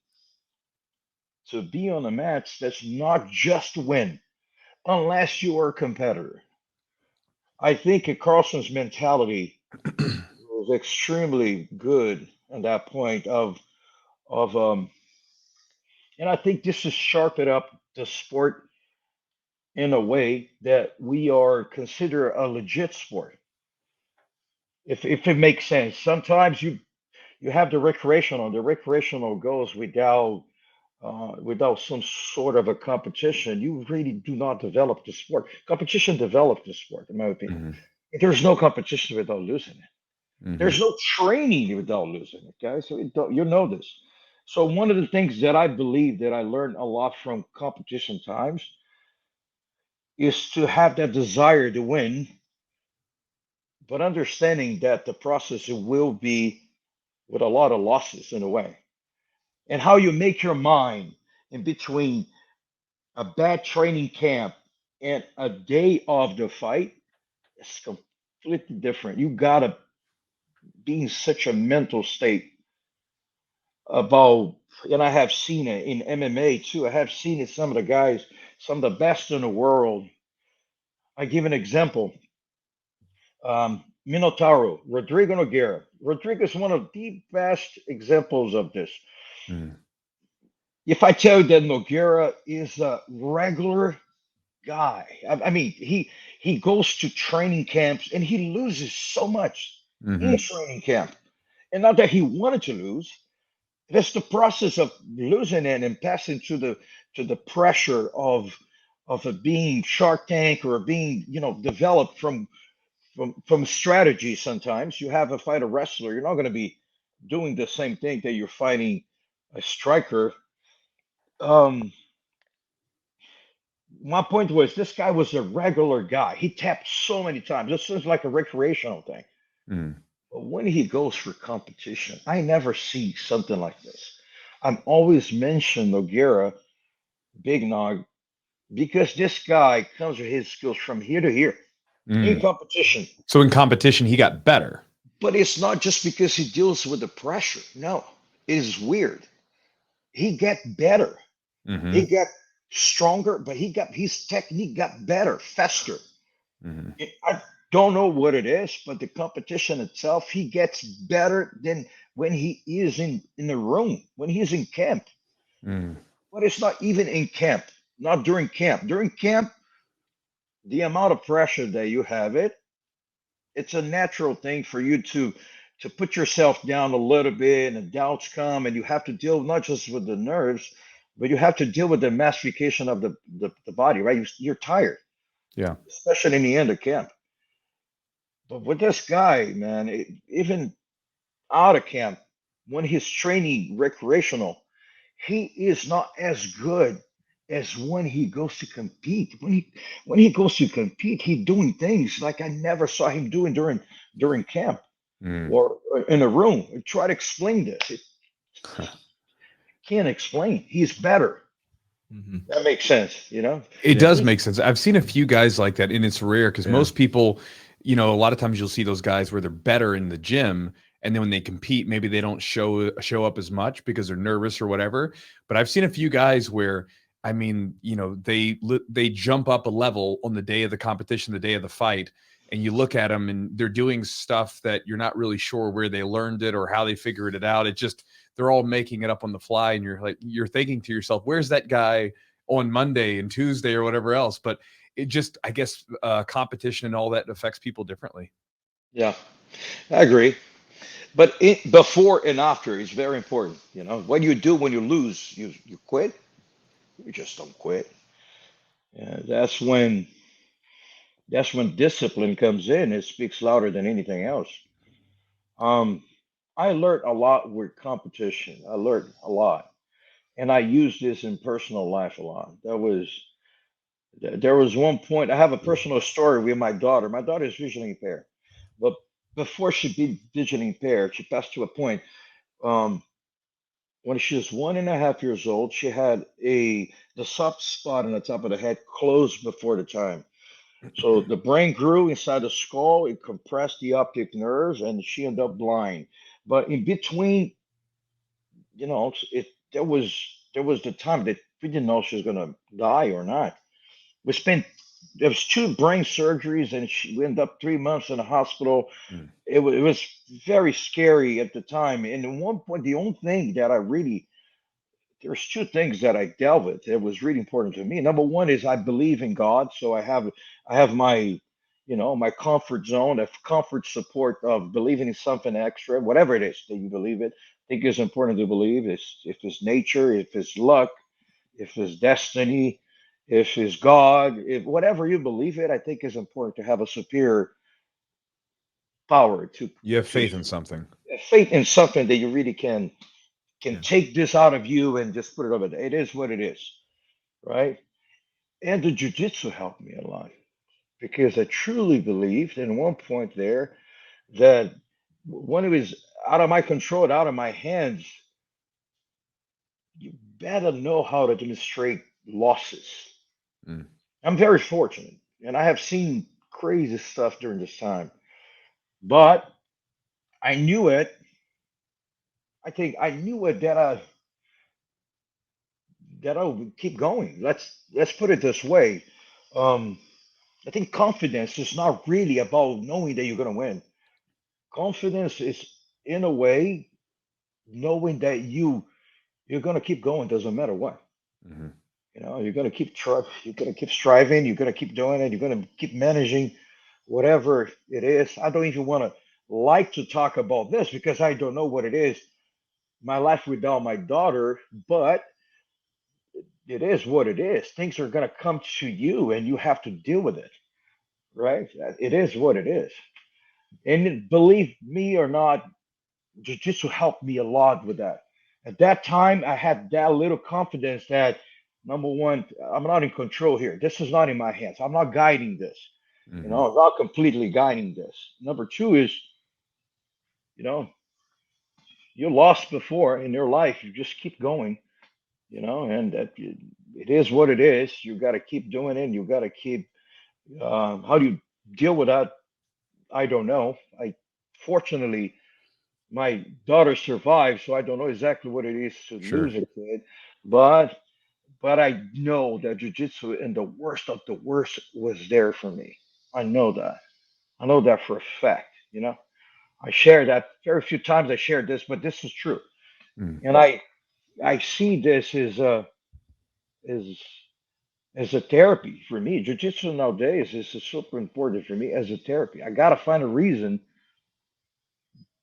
to be on a match that's not just to win, unless you are a competitor. I think Carlson's mentality was extremely good at that point of and I think this has sharpened up the sport in a way that we are considered a legit sport. If it makes sense. Sometimes you have the recreational goes without some sort of a competition. You really do not develop the sport. Competition develops the sport, in my opinion. Mhm. There's no competition without losing it. Mhm. There's no training without losing it, guys. So you know this. So one of the things that I believe that I learned a lot from competition times is to have that desire to win, but understanding that the process will be with a lot of losses in a way. And how you make your mind in between a bad training camp and a day of the fight is completely different. You gotta be in such a mental state about, and I have seen it in MMA too. I have seen it, some of the guys, some of the best in the world. I give an example. Minotauro, Rodrigo Nogueira. Rodrigo is one of the best examples of this. Mhm. If I tell you that Nogueira is a regular guy, I mean, he goes to training camps and he loses so much in Mhm. training camp. And not that he wanted to lose, that's the process of losing it and passing to the pressure of it being Shark Tank or being developed from strategy. Sometimes you have a fight a wrestler, you're not going to be doing the same thing that you're fighting a striker. Um, my point was this guy was a regular guy. He tapped so many times. This is like a recreational thing. Mhm. But when he goes for competition, I never see something like this. I'm always mention Nogueira, Big Nog, because this guy comes with his skills from here to here in Mm. competition. So in competition, he got better. But it's not just because he deals with the pressure. No, it is weird. He got better. He Mhm. got stronger, but his technique got better, faster. Mhm. I don't know what it is, but the competition itself, he gets better than when he is in the room, when he's in camp. Mm. But it's not even in camp, not during camp. During camp, the amount of pressure that you have it's a natural thing for you to put yourself down a little bit, and doubts come, and you have to deal not just with the nerves, but you have to deal with the massification of the body, right? You're tired, Yeah. especially in the end of camp. But with this guy, man, even out of camp. when he's training recreational, he is not as good as when he goes to compete. When he goes to compete, he's doing things like I never saw him doing during camp Mm. or in a room. Try to explain this. It can't explain. He's better. Mhm. That makes sense, you know? It Yeah. does make sense. I've seen a few guys like that, and it's rare because Yeah. most people, a lot of times you'll see those guys where they're better in the gym, and then when they compete, maybe they don't show up as much because they're nervous or whatever. But I've seen a few guys where, I mean, they jump up a level on the day of the competition, the day of the fight, and you look at them and they're doing stuff that you're not really sure where they learned it or how they figured it out. It just they're all making it up on the fly, and you're thinking to yourself, where's that guy on Monday and Tuesday or whatever else? But it just, I guess, competition and all that affects people differently. Yeah, I agree. But before and after is very important. You know, what you do when you lose, you quit. You just don't quit. Yeah, that's when discipline comes in. It speaks louder than anything else. Um, I learned a lot with competition. I learned a lot, and I use this in personal life a lot. There was one point. I have a personal story with my daughter. My daughter is visually impaired, but before she be visually impaired, she passed to a point. Um, when she was 1.5 years old, she had the soft spot on the top of the head closed before the time. So the brain grew inside the skull, it compressed the optic nerves, and she ended up blind. But in between, it there was the time that we didn't know she was gonna die or not. We spent There was two brain surgeries, and we ended up 3 months in the hospital. Mm. It was very scary at the time. And at one point, the only thing that I really there's two things that I dealt with that was really important to me. Number one is I believe in God, so I have my comfort zone, a comfort support of believing in something extra, whatever it is that you believe it. I think it's important to believe. If it's nature, if it's luck, if it's destiny, if it's God, if whatever you believe it, I think is important to have a superior power You have to faith in something. faith in something that you really can Yeah. take this out of you and just put it over there. It is what it is, right? And the jujitsu helped me a lot because I truly believed in one point there that when it was out of my control, out of my hands, you better know how to demonstrate losses. Mm. I'm very fortunate, and I have seen crazy stuff during this time, but I knew it. I think I knew it that I would keep going. Let's put it this way. Um, I think confidence is not really about knowing that you're going to win. Confidence is, in a way, knowing that you're going to keep going, doesn't matter what. Mhm. You're going to keep striving. You're going to keep doing it. You're going to keep managing whatever it is. I don't even want to like to talk about this because I don't know what it is. My life without my daughter, but it is what it is. Things are going to come to you, and you have to deal with it, right? It is what it is. And believe me or not, jiu-jitsu helped me a lot with that. At that time, I had that little confidence that number one, I'm not in control here. This is not in my hands. I'm not guiding this. Mhm. I'm not completely guiding this. Number two is, you know, you lost before in your life. You just keep going, and it is what it is. You got to keep doing it. You got to keep. How do you deal with that? I don't know. Fortunately, my daughter survived, so I don't know exactly what it is to lose Sure. a kid, but I know that jujitsu in the worst of the worst was there for me. I know that. I know that for a fact. I share that very few times. I shared this, but this is true, Mm. and I see this as as a therapy for me. Jiu-jitsu nowadays is super important for me as a therapy. I gotta find a reason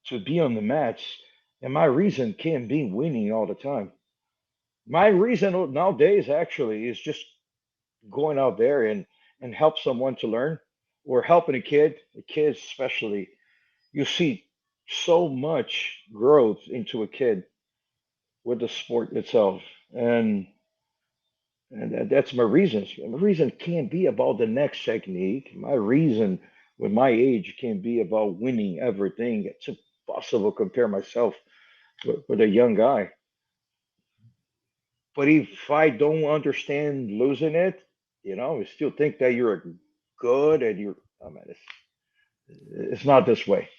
to be on the mats, and my reason can't be winning all the time. My reason nowadays actually is just going out there and help someone to learn or helping a kid, the kids especially. You see so much growth into a kid with the sport itself. And that's my reasons. My reason can't be about the next technique. My reason with my age can't be about winning everything. It's impossible to compare myself with a young guy. But if I don't understand losing it, you still think that you're good and you're, I mean, it's not this way.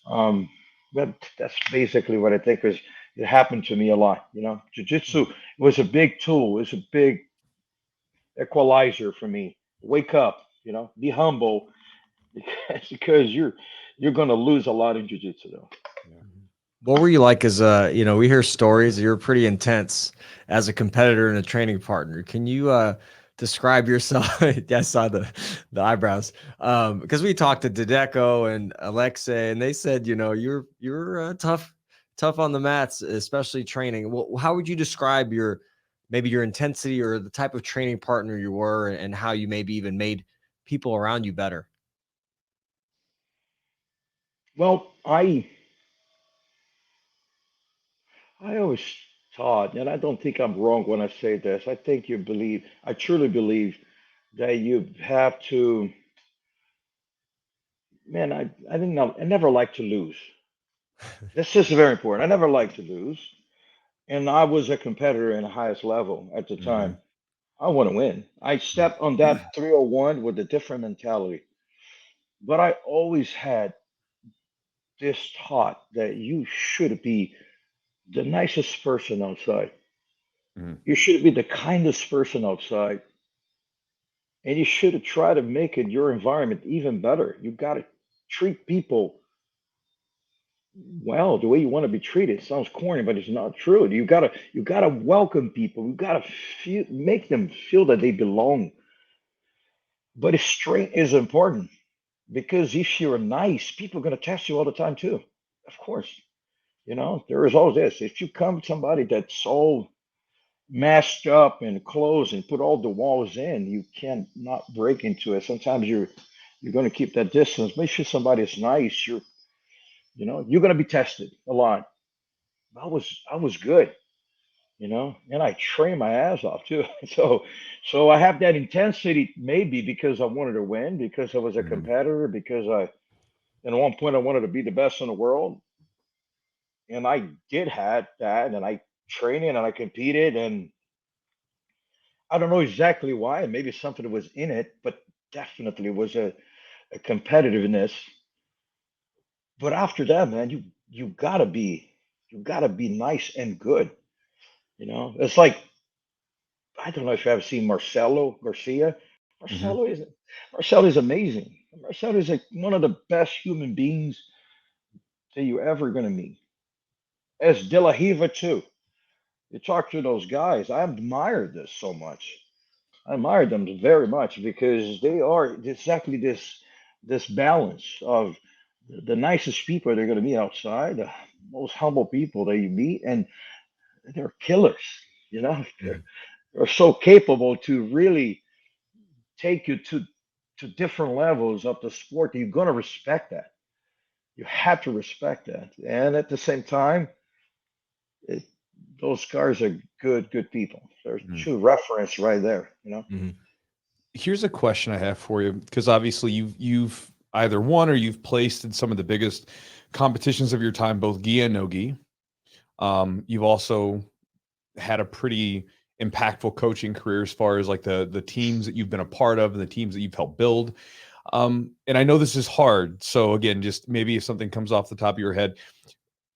Um, but that's basically what I think is it happened to me a lot. Jiu-Jitsu was a big tool, it was a big equalizer for me. Wake up, be humble because you're gonna lose a lot in jiu-jitsu though. Yeah. What were you like as a, we hear stories, you're pretty intense as a competitor and a training partner. Can you describe yourself? Yeah, I saw the eyebrows. Because we talked to Dedeco and Alexei, and they said, you're tough on the mats, especially training. Well, how would you describe maybe your intensity or the type of training partner you were, and how you maybe even made people around you better? Well, I always thought, and I don't think I'm wrong when I say this. I truly believe that you have to, man, I didn't know, I never like to lose. This is very important. I never like to lose. And I was a competitor in the highest level at the Hmm. time. I want to win. I stepped on that 301 with a different mentality. But I always had this thought that you should be the nicest person outside. Hmm. You should be the kindest person outside. And you should try to make it your environment even better. You got to treat people well the way you want to be treated. It sounds corny, but it's not true. You gotta welcome people. You gotta make them feel that they belong. But strength is important because if you're nice, people are gonna test you all the time too. Of course, there is always this. If you come with somebody that's all mashed up and closed and put all the walls in, you can't not break into it. Sometimes you're going to keep that distance. Make sure somebody is nice. You're going to be tested a lot. I was good, and I trained my ass off too. So I have that intensity maybe because I wanted to win, because I was a Hmm. competitor, because at one point I wanted to be the best in the world, and I did had that, and I trained and I competed, and I don't know exactly why, and maybe something was in it, but definitely was a competitiveness. But after that, man, you gotta be nice and good. It's like I don't know if you ever seen Marcelo Garcia. Hmm. Marcelo is Marcelo is amazing. Marcelo is like one of the best human beings that you're ever gonna meet. As De La Riva too. You talk to those guys, I admire this so much. I admire them very much because they are exactly this balance of the nicest people they're going to meet outside, the most humble people that you meet, and they're killers. They're so capable to really take you to different levels of the sport that you're going to respect that. You have to respect that, and at the same time, it, those guys are good people. There's Hmm. two reference right there. Mhm. Here's a question I have for you, because obviously you've either won or you've placed in some of the biggest competitions of your time, both gi and no gi. You've also had a pretty impactful coaching career as far as like the teams that you've been a part of and the teams that you've helped build. And I know this is hard. So again, just maybe if something comes off the top of your head,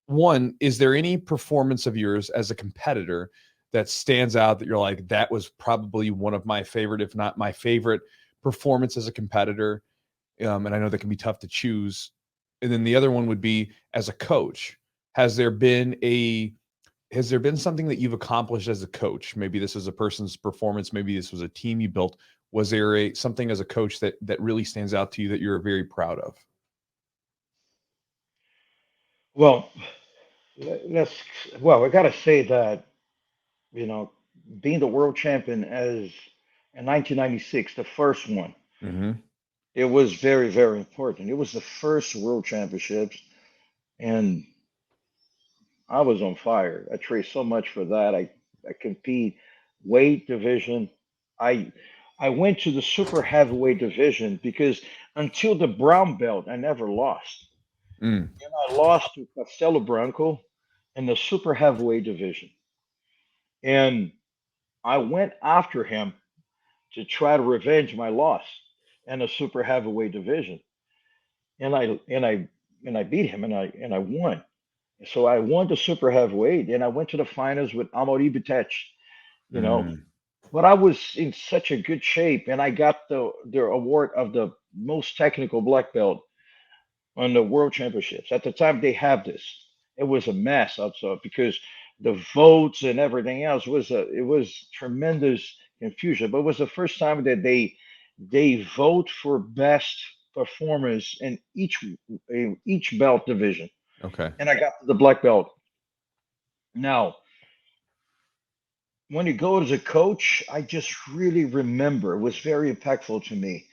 one, is there any performance of yours as a competitor that stands out that you're like, that was probably one of my favorite, if not my favorite performance as a competitor? And I know that can be tough to choose. And then the other one would be as a coach. Has there been a has there been something that you've accomplished as a coach? Maybe this is a person's performance, maybe this was a team you built. Was there a something as a coach that really stands out to you that you're very proud of? Well, let's. Well, I gotta say that you know, being the world champion as in 1996, the first one, Hmm. it was very, very important. It was the first world championships. and I was on fire. I trained so much for that. I compete weight division. I I went to the super heavyweight division because until the brown belt, I never lost. Mm. And I lost to Castelo Branco in the super heavyweight division. And I went after him to try to revenge my loss in the super heavyweight division. And I beat him and I won. So I won the super heavyweight and I went to the finals with Amaury Bitech, you know. Mm. But I was in such a good shape and I got the award of the most technical black belt on the world championships. At the time they have this. It was a mess also because the votes and everything else was it was tremendous confusion. But it was the first time that they vote for best performers in each belt division. Okay. And I got the black belt. Now, when you go as a coach, I just really remember it was very impactful to me.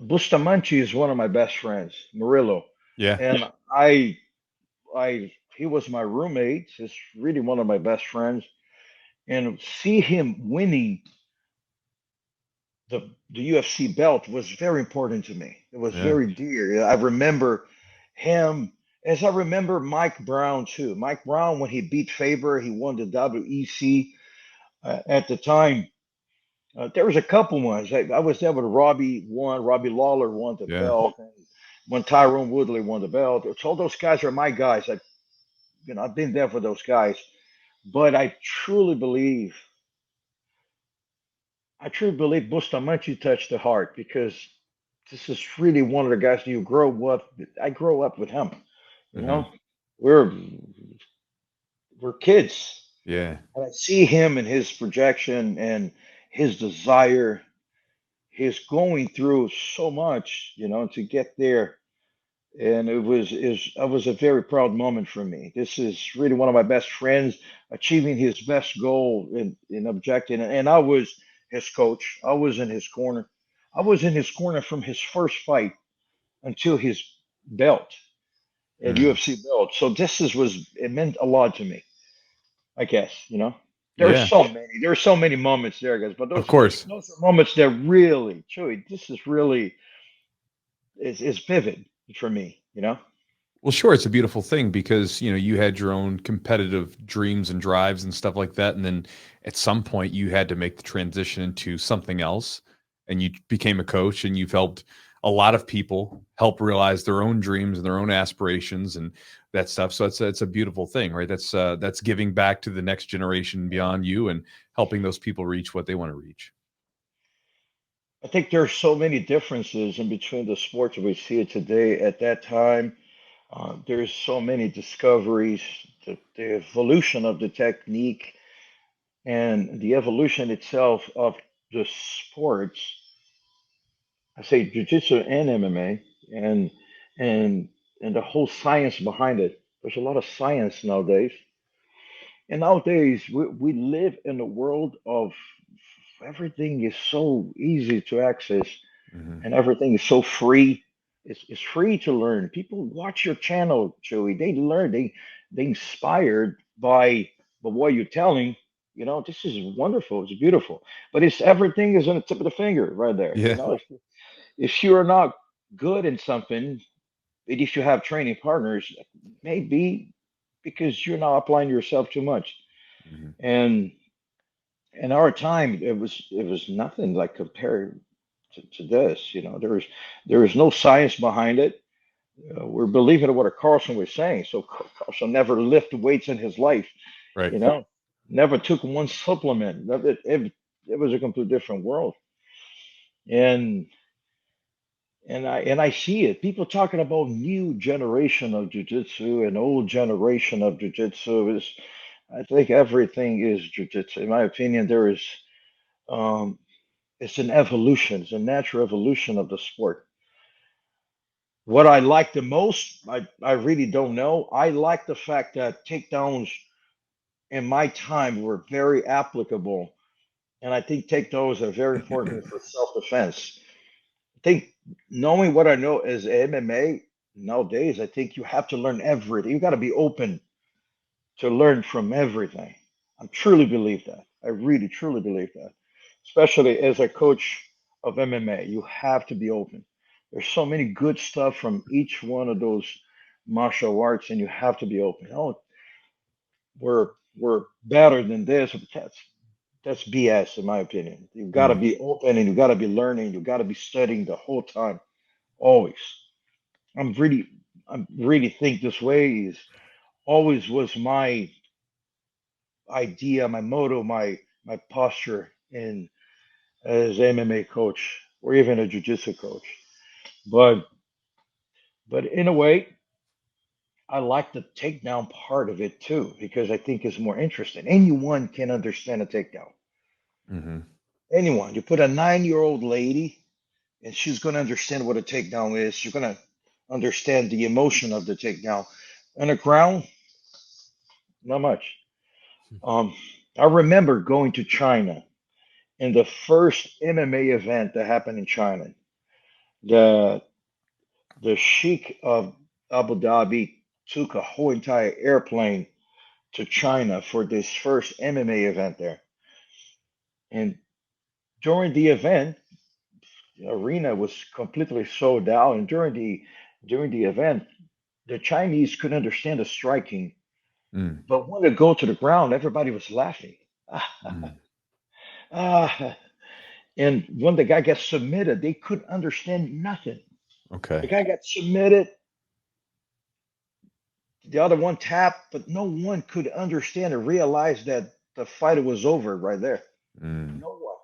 Bustamante is one of my best friends, Murillo, Yeah. and I he was my roommate. He's really one of my best friends, and see him winning the UFC belt was very important to me. It was Yeah. very dear. I remember him as I remember Mike Brown too. Mike Brown when he beat Faber, he won the WEC at the time. There was a couple ones. I was there with Robbie Lawler won the Yeah. belt, and when Tyrone Woodley won the belt. So all those guys are my guys. I've been there for those guys. But I truly believe Bustamante touched the heart because this is really one of the guys that you grow up. I grow up with him. You Hmm. know, we're we're kids, Yeah. and I see him and his projection and his desire. He's going through so much, to get there. And it was a very proud moment for me. This is really one of my best friends achieving his best goal in objective. And I was his coach. I was in his corner. I was in his corner from his first fight until his belt at Mm. UFC belt. So this is was it meant a lot to me, I guess. Yeah. There are so many moments there, guys. But Of those course. those are moments that really, Chewy, this is really is vivid for me. Well, sure, it's a beautiful thing because, you had your own competitive dreams and drives and stuff like that, and then at some point you had to make the transition into something else, and you became a coach, and you've helped a lot of people help realize their own dreams and their own aspirations and that stuff. So it's a beautiful thing, right? That's giving back to the next generation beyond you and helping those people reach what they want to reach. I think there's so many differences in between the sports we see it today. At that time, there's so many discoveries, the evolution of the technique and the evolution itself of the sports. I say jiu-jitsu and MMA and and and the whole science behind it. There's a lot of science nowadays. And nowadays we live in a world of everything is so easy to access Hmm. and everything is so free. It's free to learn. People watch your channel, Joey. They learn. They inspired by what you're telling. This is wonderful. It's beautiful. But it's everything is on the tip of the finger right there. Yeah. If you're not good in something, and if you have training partners, maybe because you're not applying yourself too much. Hmm. And in our time, it was nothing like compared to this. There is no science behind it. We're believing what a Carlson was saying. So Carlson never lifted weights in his life. Right. You know, never took one supplement. It was a completely different world. And I see it. People talking about new generation of jujitsu and old generation of jujitsu is. I think everything is jujitsu. In my opinion, there is. Um, it's an evolution. It's a natural evolution of the sport. What I like the most, I really don't know. I like the fact that takedowns in my time were very applicable, and I think takedowns are very important for self-defense. I think knowing what I know as MMA, nowadays, I think you have to learn everything. You got to be open to learn from everything. I truly believe that. I really, truly believe that. Especially as a coach of MMA, you have to be open. There's so many good stuff from each one of those martial arts, and you have to be open. Oh, we're better than this. That's BS in my opinion. You've got to Mm. be open and you got to be learning. You got to be studying the whole time, always. I'm really, I really think this way is always was my idea, my motto, my posture in as MMA coach or even a jiu-jitsu coach. But in a way, I like the takedown part of it too because I think it's more interesting. Anyone can understand a takedown. Hmm. Anyone. You put a 9-year-old lady, and she's going to understand what a takedown is. She's going to understand the emotion of the takedown. On the ground, not much. Um, I remember going to China in the first MMA event that happened in China. The Sheikh of Abu Dhabi took a whole entire airplane to China for this first MMA event there. And during the event, the arena was completely sold out. And during the event, the Chinese couldn't understand the striking, Mm. but when it go to the ground, everybody was laughing. Mm. Ah, and when the guy gets submitted, they couldn't understand nothing. The Okay. guy got submitted, the other one tapped, but no one could understand or realize that the fight was over right there. Mm. No one.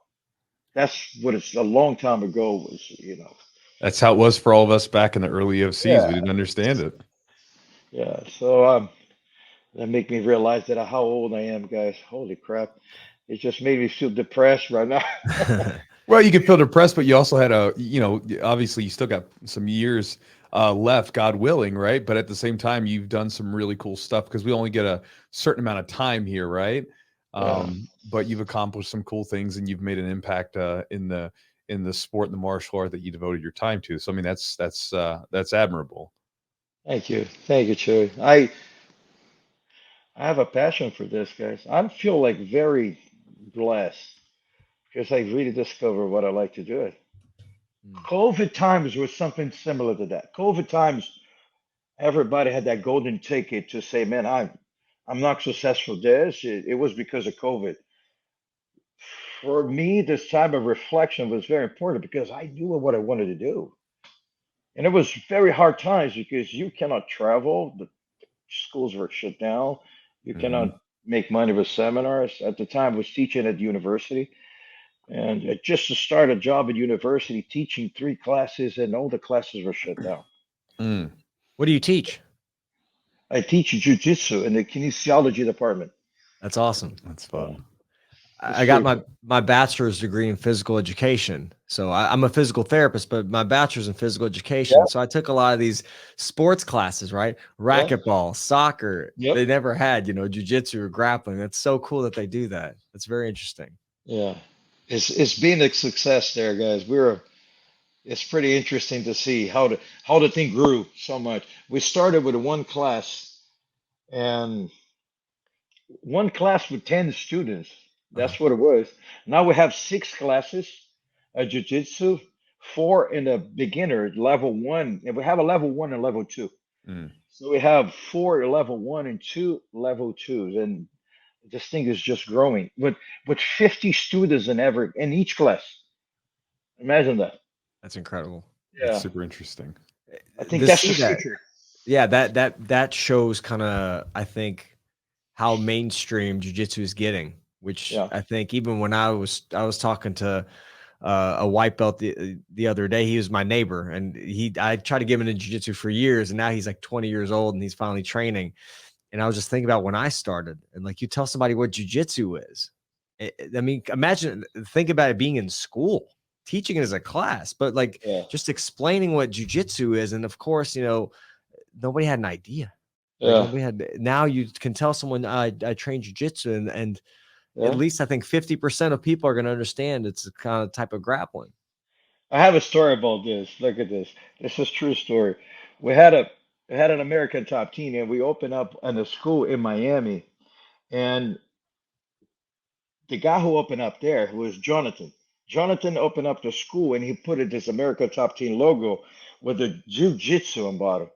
That's what it's a long time ago was, That's how it was for all of us back in the early OCs. We Yeah, didn't understand it. yeah. So that make me realize that how old I am, guys. Holy crap. It just made me feel depressed right now. Well, you could feel depressed, but you also had obviously you still got some years left, God willing, right? But at the same time, you've done some really cool stuff because we only get a certain amount of time here, right? Yeah. But you've accomplished some cool things and you've made an impact in the sport and the martial art that you devoted your time to. So I mean, that's admirable. Thank you. Thank you, Chewy. I have a passion for this, guys. I feel like very blessed because I really discovered what I like to do. Mm. COVID times was something similar to that. COVID times, everybody had that golden ticket to say, "Man, I'm not successful." This it was because of COVID. For me, this time of reflection was very important because I knew what I wanted to do, and it was very hard times because you cannot travel. The schools were shut down. You Hmm. cannot make money with seminars. At the time, I was teaching at university, and just to start a job at university, teaching 3 classes, and all the classes were shut down. Mm. What do you teach? I teach jiu-jitsu in the kinesiology department. That's awesome. That's Yeah, fun. it's I got pretty cool. my bachelor's degree in physical education. So I'm a physical therapist, but my bachelor's in physical education. Yeah, So I took a lot of these sports classes, right? yeah, Racquetball, soccer. yep, They never had, jujitsu or grappling. That's so cool that they do that. That's very interesting. yeah. It's been a success there, guys. It's pretty interesting to see how the thing grew so much. We started with one class and one class with 10 students. Uh-huh. That's what it was. Now we have 6 classes at jiu-jitsu, 4 in the beginner level 1, and we have a level 1 and level 2. Mm. So we have 4 level 1 and 2 level 2s, and this thing is just growing with 50 students in each class. Imagine that. That's incredible. That's Yeah, super interesting. I think To that's the see that, future. yeah, that shows kind of, I think, how mainstream jujitsu is getting, which Yeah, I think even when I was talking to a white belt the other day. He was my neighbor, and I tried to get him into jiu-jitsu for years, and now he's like 20 years old and he's finally training. And I was just thinking about when I started, and like you tell somebody what jiu-jitsu is. I mean, think about it being in school, teaching it as a class, but like yeah, just explaining what jiu-jitsu is. And of course, nobody had an idea. Like yeah, nobody had. Now you can tell someone I train jiu-jitsu, and at yeah. least I think 50% of people are going to understand it's a kind of type of grappling. I have a story about this. Look at this. This is true story. we had a we had an American top team, and we opened up in a school in Miami, and the guy who opened up there was Jonathan. Jonathan opened up the school, and he put it this America Top Team logo with the Jiu-Jitsu on bottom.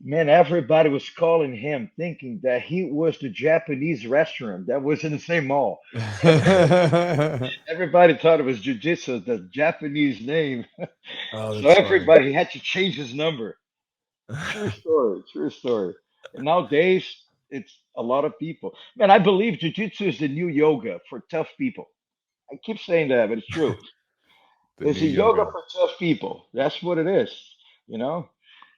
Man, everybody was calling him, thinking that he was the Japanese restaurant that was in the same mall. Everybody thought it was Jiu-Jitsu, the Japanese name. Oh, So that's funny. everybody had to change his number. True story, true story. And nowadays, it's a lot of people. Man, I believe Jiu-Jitsu is the new yoga for tough people. I keep saying that, but it's true. The It's new a yoga yoga. for tough people. That's what it is. You know,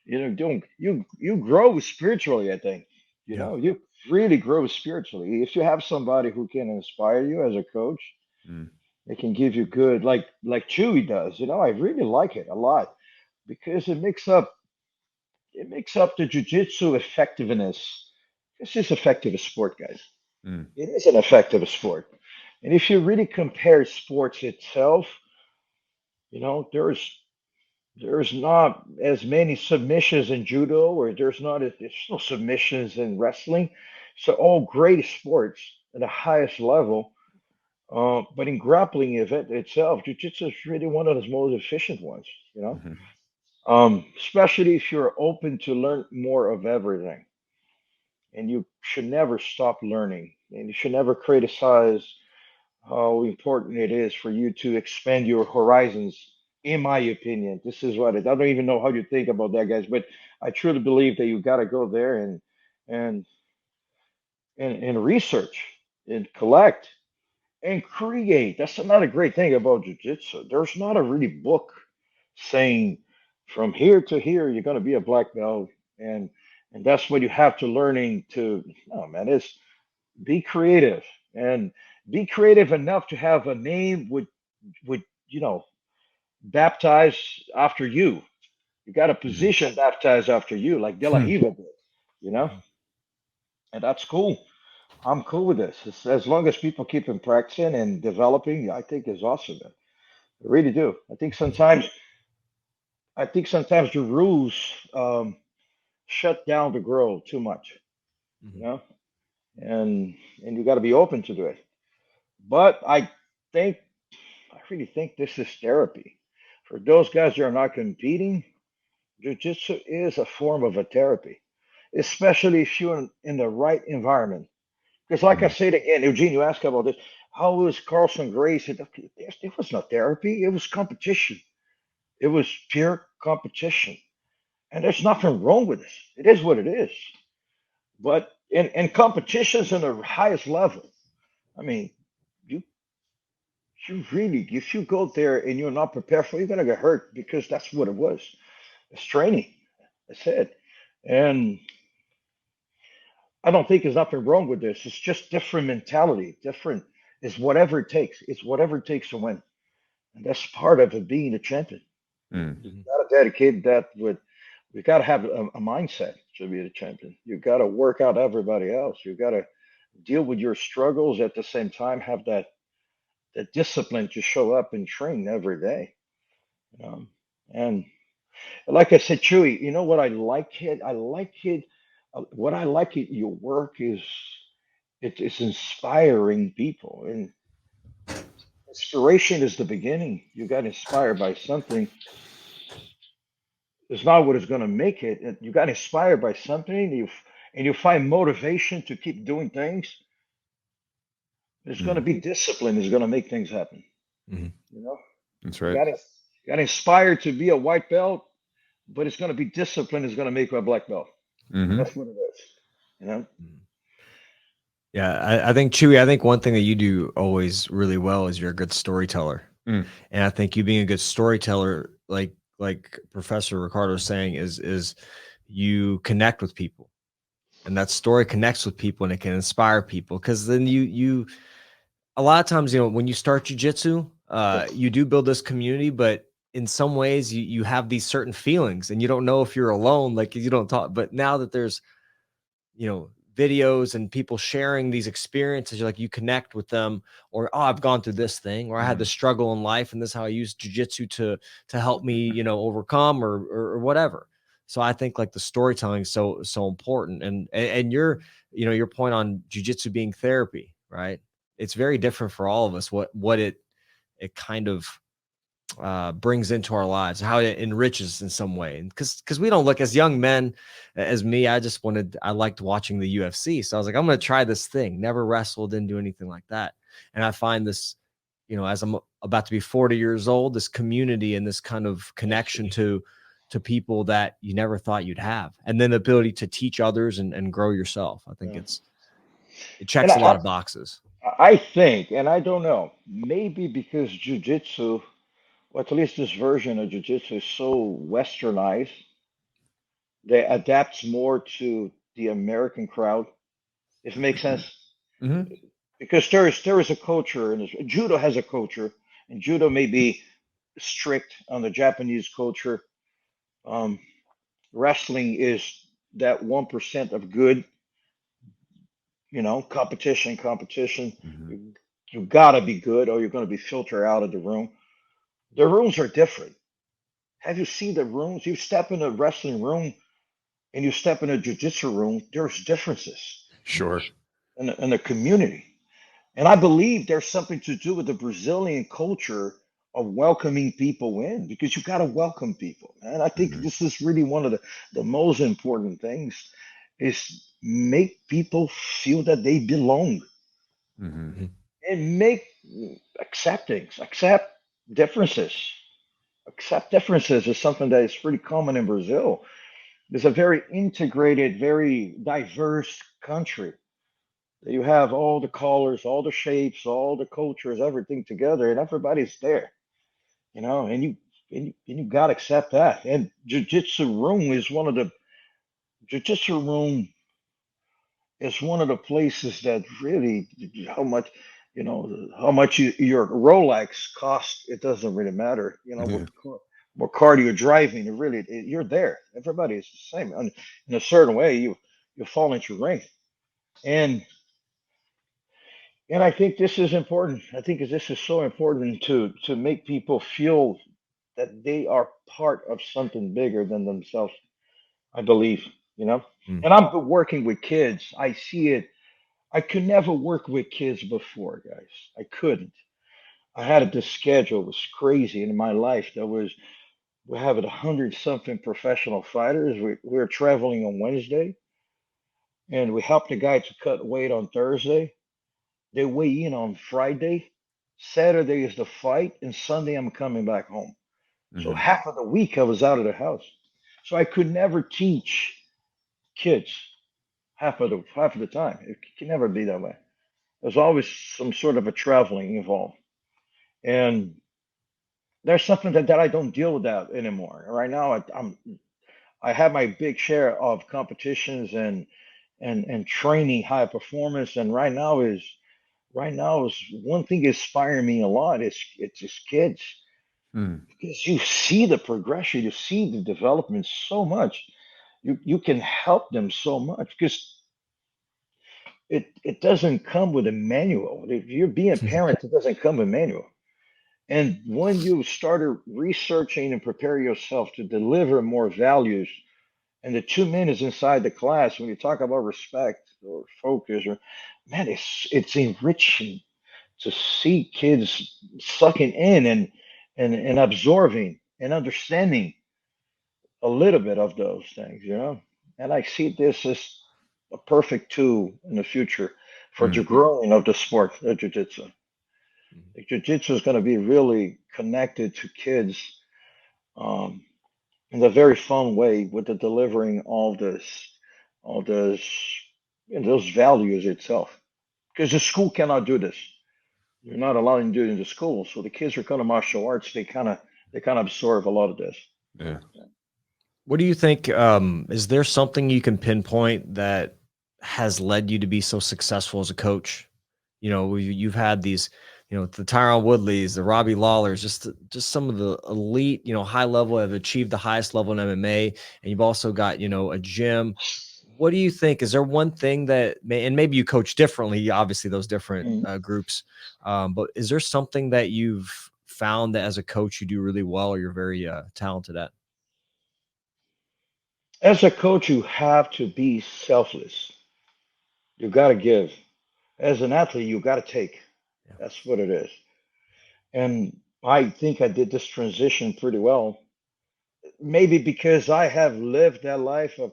don't you grow spiritually. I think Yeah. you really grow spiritually if you have somebody who can inspire you as a coach. Mm, They can give you good, like Chewy does. I really like it a lot because it makes up the jujitsu effectiveness. This is effective sport, guys. mm, It is an effective sport. And if you really compare sports itself, there's not as many submissions in judo, or there's no submissions in wrestling. So all great sports at the highest level. But in grappling event itself, jiu-jitsu is really one of the most efficient ones. mhm, Especially if you're open to learn more of everything, and you should never stop learning, and you should never criticize how important it is for you to expand your horizons. In my opinion, this is what it. I don't even know how you think about that, guys, but I truly believe that you got to go there and and research and collect and create. That's another great thing about jiu-jitsu. There's not a really book saying from here to here you're going to be a black belt, and and that's what you have to learning to. No, man, it's be creative, and be creative enough to have a name would baptize after you. You got a mhm, position baptized after you, like De La hmm. Riva did, you know, Mhm. and that's cool. I'm cool with this. As long as people keep on practicing and developing, I think is awesome. Man. I really do. I think sometimes the rules shut down the growth too much, you Mhm. know, and and you got to be open to do it. But think I really think this is therapy. For those guys that are not competing, jiu-jitsu is a form of a therapy, especially if you're in the right environment. Because, like I Mm, said again, Eugene, you asked about this. How was Carlson Gracie? It was not therapy. It was competition. It was pure competition. And there's nothing wrong with this. It is what it is. But in competitions in the highest level, I mean, you you really, if you go there and you're not prepared for it, you're gonna get hurt because that's what it was. It's training. That's it. And I don't think there's nothing wrong with this. It's just different mentality. Different is whatever it takes. It's whatever it takes to win. And that's part of it being a champion. mm, You Mhm. gotta dedicate that with you gotta have a mindset to be the champion. You gotta work out everybody else. You gotta deal with your struggles at the same time, have that discipline to show up and train every day. And like I said, Chewy, you know what I like it? I like it. What I like it, your work is it is inspiring people, and inspiration is the beginning. You got inspired by something. It's not what is going to make it. You got inspired by something, and you find motivation to keep doing things. There's going to mm. be discipline is going to make things happen. Mhm. You know, That's you right. got inspired to be a white belt, but it's going to be discipline is going to make you a black belt. Hmm. That's what it is. You know. Mhm. Yeah, I think Chewy, I think one thing that you do always really well is you're a good storyteller. Mm, And I think you being a good storyteller, like Professor Ricardo was saying, is you connect with people. And that story connects with people and it can inspire people. Cause then you a lot of times, when you start jujitsu, Yes. you do build this community, but in some ways you have these certain feelings and you don't know if you're alone, like you don't talk. But now that there's videos and people sharing these experiences, you're like you connect with them, or oh, I've gone through this thing, or I had mm, this struggle in life, and this is how I use jujitsu to help me, overcome or whatever. So I think like the storytelling is so important. And your, you know, your point on jujitsu being therapy, right? It's very different for all of us. What it kind of brings into our lives, how it enriches in some way. And because we don't look as young men, as me, I liked watching the UFC. So I was like, I'm going to try this thing. Never wrestled, didn't do anything like that. And I find this, you know, as I'm about to be 40 years old, this community and this kind of connection to people that you never thought you'd have, and then the ability to teach others and grow yourself. I think it And checks a lot of boxes. I think, and I don't know, maybe because jujitsu, or at least this version of jujitsu, is so westernized, that adapts more to the American crowd, if it makes sense. Mm-hmm. Because there is a culture, and judo has a culture, and judo may be strict on the Japanese culture. Um, Wrestling is that 1% of good, you know, competition. Mm-hmm. You gotta be good, or you're gonna be filtered out of the room. The rooms are different. Have you seen the rooms? You step in a wrestling room and you step in a jiu-jitsu room, there's differences Sure. in the community. And I believe there's something to do with the Brazilian culture of welcoming people in, because you got to welcome people. And I think Mm-hmm. this is really one of the most important things, is make people feel that they belong, Mm-hmm. and make accept differences. Accept differences is something that is pretty common in Brazil. It's a very integrated, very diverse country. You have all the colors, all the shapes, all the cultures, everything together, and everybody's there, you know. And you gotta accept that. And jujitsu room is one of the places that really, how much, you know, how much your Rolex cost. It doesn't really matter, you know. Yeah. What car you're driving, you're there. Everybody is the same. In a certain way, you fall into rank. And I think this is important. I think this is so important to make people feel that they are part of something bigger than themselves. I believe, you know. Mm. And I'm working with kids. I see it. I could never work with kids before, guys. I couldn't. I had this schedule. It was crazy in my life. We have 100 something professional fighters. We were traveling on Wednesday, and we helped the guy to cut weight on Thursday. They weigh in on Friday. Saturday is the fight, and Sunday I'm coming back home. So Mm-hmm. half of the week I was out of the house. So I could never teach kids half of the time. It can never be that way. There's always some sort of a traveling involved. And there's something that I don't deal with that anymore. Right now I have my big share of competitions and training high performance. And right now is one thing inspiring me a lot. It's just kids, Mm-hmm. because you see the progression, you see the development so much. You can help them so much, because it doesn't come with a manual. If you're being a parent, it doesn't come with a manual. And when you started researching and prepare yourself to deliver more values, and the 2 minutes inside the class, when you talk about respect or focus, or man, it's enriching to see kids sucking in and absorbing and understanding a little bit of those things, you know. And I see this as a perfect tool in the future for the growing of the sport of jiu-jitsu. Like, jiu-jitsu is going to be really connected to kids, um, in a very fun way, with the delivering all this, and those values itself. Because the school cannot do this. You're not allowing to do it in the school. So the kids who come to martial arts, they kind of absorb a lot of this. Yeah. What do you think? Is there something you can pinpoint that has led you to be so successful as a coach? You know, you've had these, you know, the Tyron Woodleys, the Robbie Lawlers, just some of the elite, you know, high level, have achieved the highest level in MMA, and you've also got, you know, a gym. What do you think? Is there one thing that and maybe you coach differently, obviously those different Mm. groups, but is there something that you've found that as a coach you do really well, or you're very talented at? As a coach, you have to be selfless. You got to give. As an athlete, you got to take. Yeah. That's what it is. And I think I did this transition pretty well. Maybe because I have lived that life of,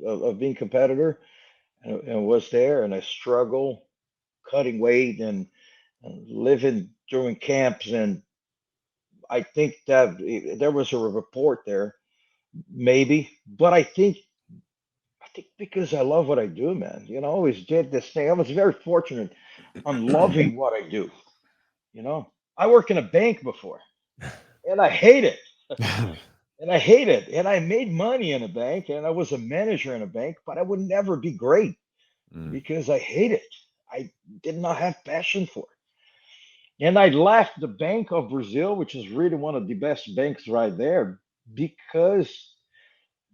of being competitor and was there, and I struggle cutting weight and living during camps. And I think that there was a report there, maybe, but I think because I love what I do, man. I always did this thing. I was very fortunate on loving what I do. I worked in a bank before, and I hate it. And I hate it. And I made money in a bank, and I was a manager in a bank, but I would never be great Mm, because I hate it. I did not have passion for it. And I left the Bank of Brazil, which is really one of the best banks right there, because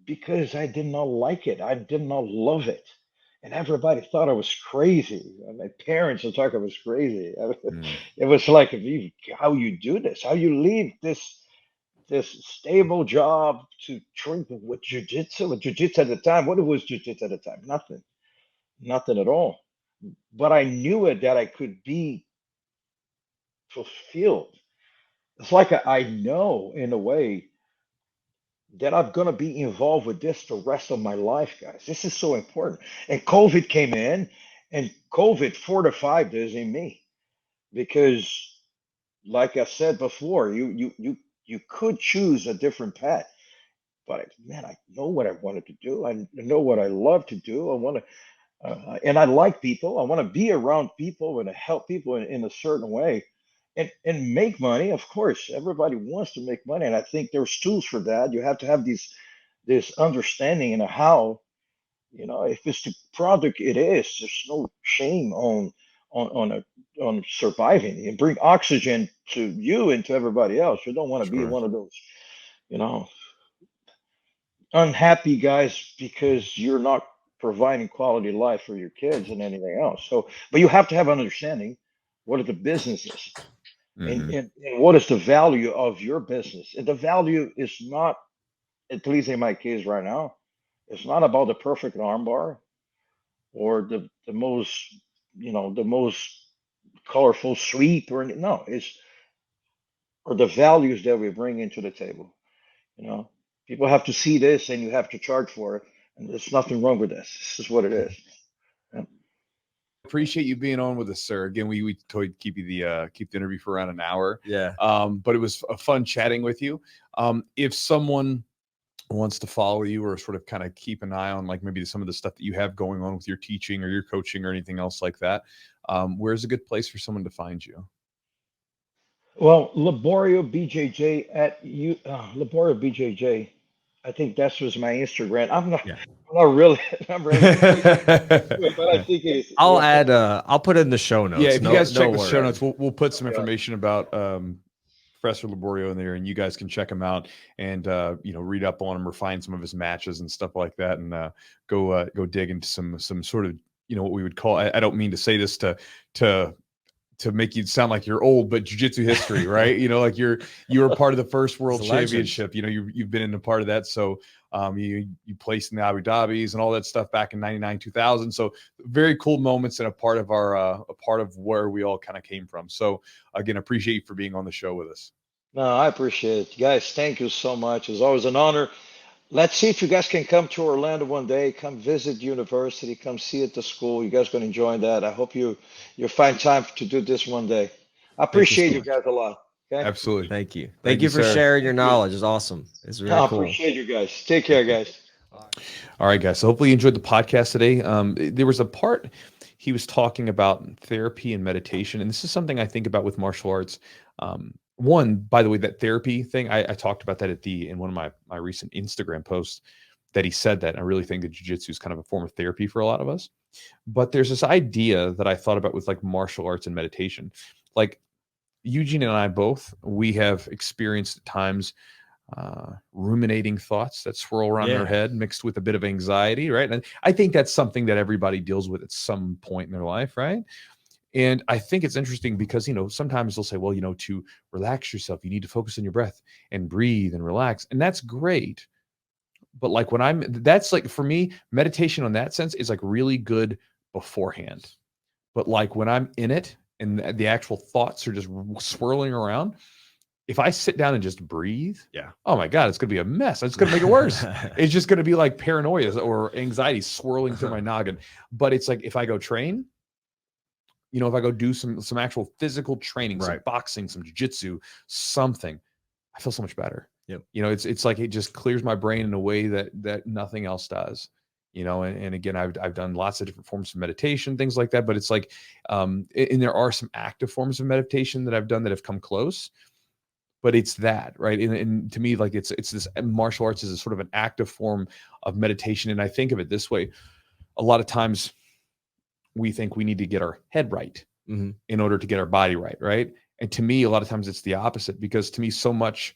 because I did not like it. I did not love it. And everybody thought I was crazy. And my parents would talk I was crazy. mm, It was like, how you do this, how you leave this stable job to train with jujitsu. With jujitsu at the time, what was jujitsu at the time? Nothing, nothing at all. But I knew it that I could be fulfilled. It's like I know in a way that I'm going to be involved with this the rest of my life, guys. This is so important. And COVID came in, and COVID fortified this in me because, like I said before, you could choose a different path. But man, I know what I wanted to do. I know what I love to do. I want to, and I like people. I want to be around people and to help people in a certain way, and make money. Of course, everybody wants to make money, and I think there's tools for that. You have to have this understanding and how, if it's the product, it is. There's no shame on surviving and bring oxygen to you and to everybody else. You don't want to be sure. one of those, you know, unhappy guys because you're not providing quality life for your kids and anything else. So, but you have to have an understanding what are the businesses and, Hmm. and what is the value of your business. And the value is not, at least in my case right now, it's not about the perfect armbar or the most, the most colorful sweep or no, it's or the values that we bring into the table. You know, people have to see this and you have to charge for it. And there's nothing wrong with this. This is what it is. Yeah. Appreciate you being on with us, sir. Again, we told keep you keep the interview for around an hour. Yeah. But it was a fun chatting with you. If someone wants to follow you or sort of kind of keep an eye on like maybe some of the stuff that you have going on with your teaching or your coaching or anything else like that, where's a good place for someone to find you? Well, Liborio BJJ at you, Liborio BJJ. I think that was my Instagram. Yeah. I'm not really, I'm really into it, but I think it is. I'll Yeah, add I'll put it in the show Yeah, notes. if you No, guys check no the show worries. notes, we'll put some okay. information about Professor Liborio in there, and you guys can check him out and read up on him or find some of his matches and stuff like that, and go dig into some sort of what we would call. I don't mean to say this to to make you sound like you're old, but jiu-jitsu history, right? Like you were part of the first world He's a legend. championship. You've been in a part of that. So you placed in the Abu Dhabis and all that stuff back in 99, 2000. So very cool moments and a part of our a part of where we all kind of came from. So again, appreciate you for being on the show with us. No, I appreciate it. Guys, thank you so much. It's always an honor. Let's see if you guys can come to Orlando one day. Come visit the university. Come see at the school. You guys gonna enjoy that. I hope you find time to do this one day. I Thank you so appreciate you much. guys a lot. Okay. Absolutely. Thank you. Thank Thank you, you for sir. sharing your Thank you. knowledge. It's awesome. It's I really cool. appreciate you guys. Take care, guys. All right, guys. So hopefully you enjoyed the podcast today. There was a part he was talking about therapy and meditation, and this is something I think about with martial arts. One, by the way, that therapy thing, I talked about that in one of my recent Instagram posts that he said that. And I really think that jiu-jitsu is kind of a form of therapy for a lot of us. But there's this idea that I thought about with like martial arts and meditation. Like Eugene and I both, we have experienced at times ruminating thoughts that swirl around in our Yeah. head mixed with a bit of anxiety, right? And I think that's something that everybody deals with at some point in their life, right? And I think it's interesting because, sometimes they'll say, well, to relax yourself, you need to focus on your breath and breathe and relax. And that's great. But like when that's like, for me, meditation on that sense is like really good beforehand. But like when I'm in it and the actual thoughts are just swirling around, if I sit down and just breathe, Yeah. oh my God, it's going to be a mess. It's going to make it worse. It's just going to be like paranoia or anxiety swirling through my noggin. But it's like, if I go train, you know, if I go do some actual physical training, some boxing, some jiu-jitsu, something, I feel so much better. Yep. You know, it's like it just clears my brain in a way that nothing else does. You know, and again, I've done lots of different forms of meditation, things like that. But it's like, and there are some active forms of meditation that I've done that have come close. But it's that, right? And to me, like it's this martial arts is a sort of an active form of meditation. And I think of it this way: a lot of times we think we need to get our head right in order to get our body right, right? And to me, a lot of times it's the opposite, because to me, so much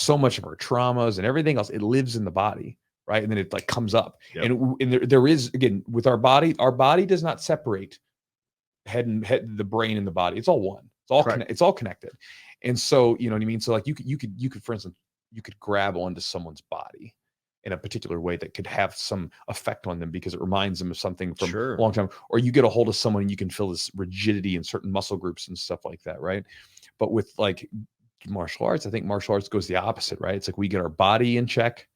of our traumas and everything else, it lives in the body, right? And then it like comes up. Yep. And there is, again, with our body does not separate the brain and the body. It's all one. It's all connected. And so, you know what I mean? So like you could, for instance, you could grab onto someone's body in a particular way that could have some effect on them because it reminds them of something from a long time. Or you get a hold of someone and you can feel this rigidity in certain muscle groups and stuff like that, right? But with like martial arts, I think martial arts goes the opposite, right? It's like we get our body in check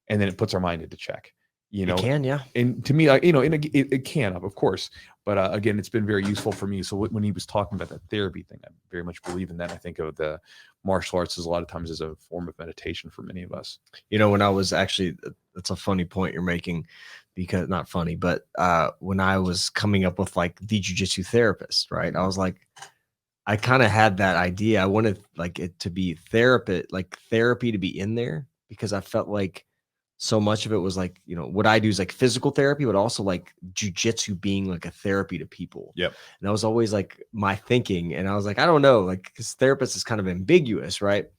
and then it puts our mind into check. You know, it can, yeah. And to me, like, you know, and it can, of course, but again, it's been very useful for me. So when he was talking about that therapy thing, I very much believe in that. I think of the martial arts as a lot of times as a form of meditation for many of us. You know, when I was actually, that's a funny point you're making, because not funny, but when I was coming up with like the jiu-jitsu therapist, right? I was like, I kind of had that idea. I wanted like it to be therapy to be in there, because I felt like so much of it was like, you know, what I do is like physical therapy, but also like jujitsu being like a therapy to people. Yep. And that was always like my thinking. And I was like, I don't know, like, because therapist is kind of ambiguous, right?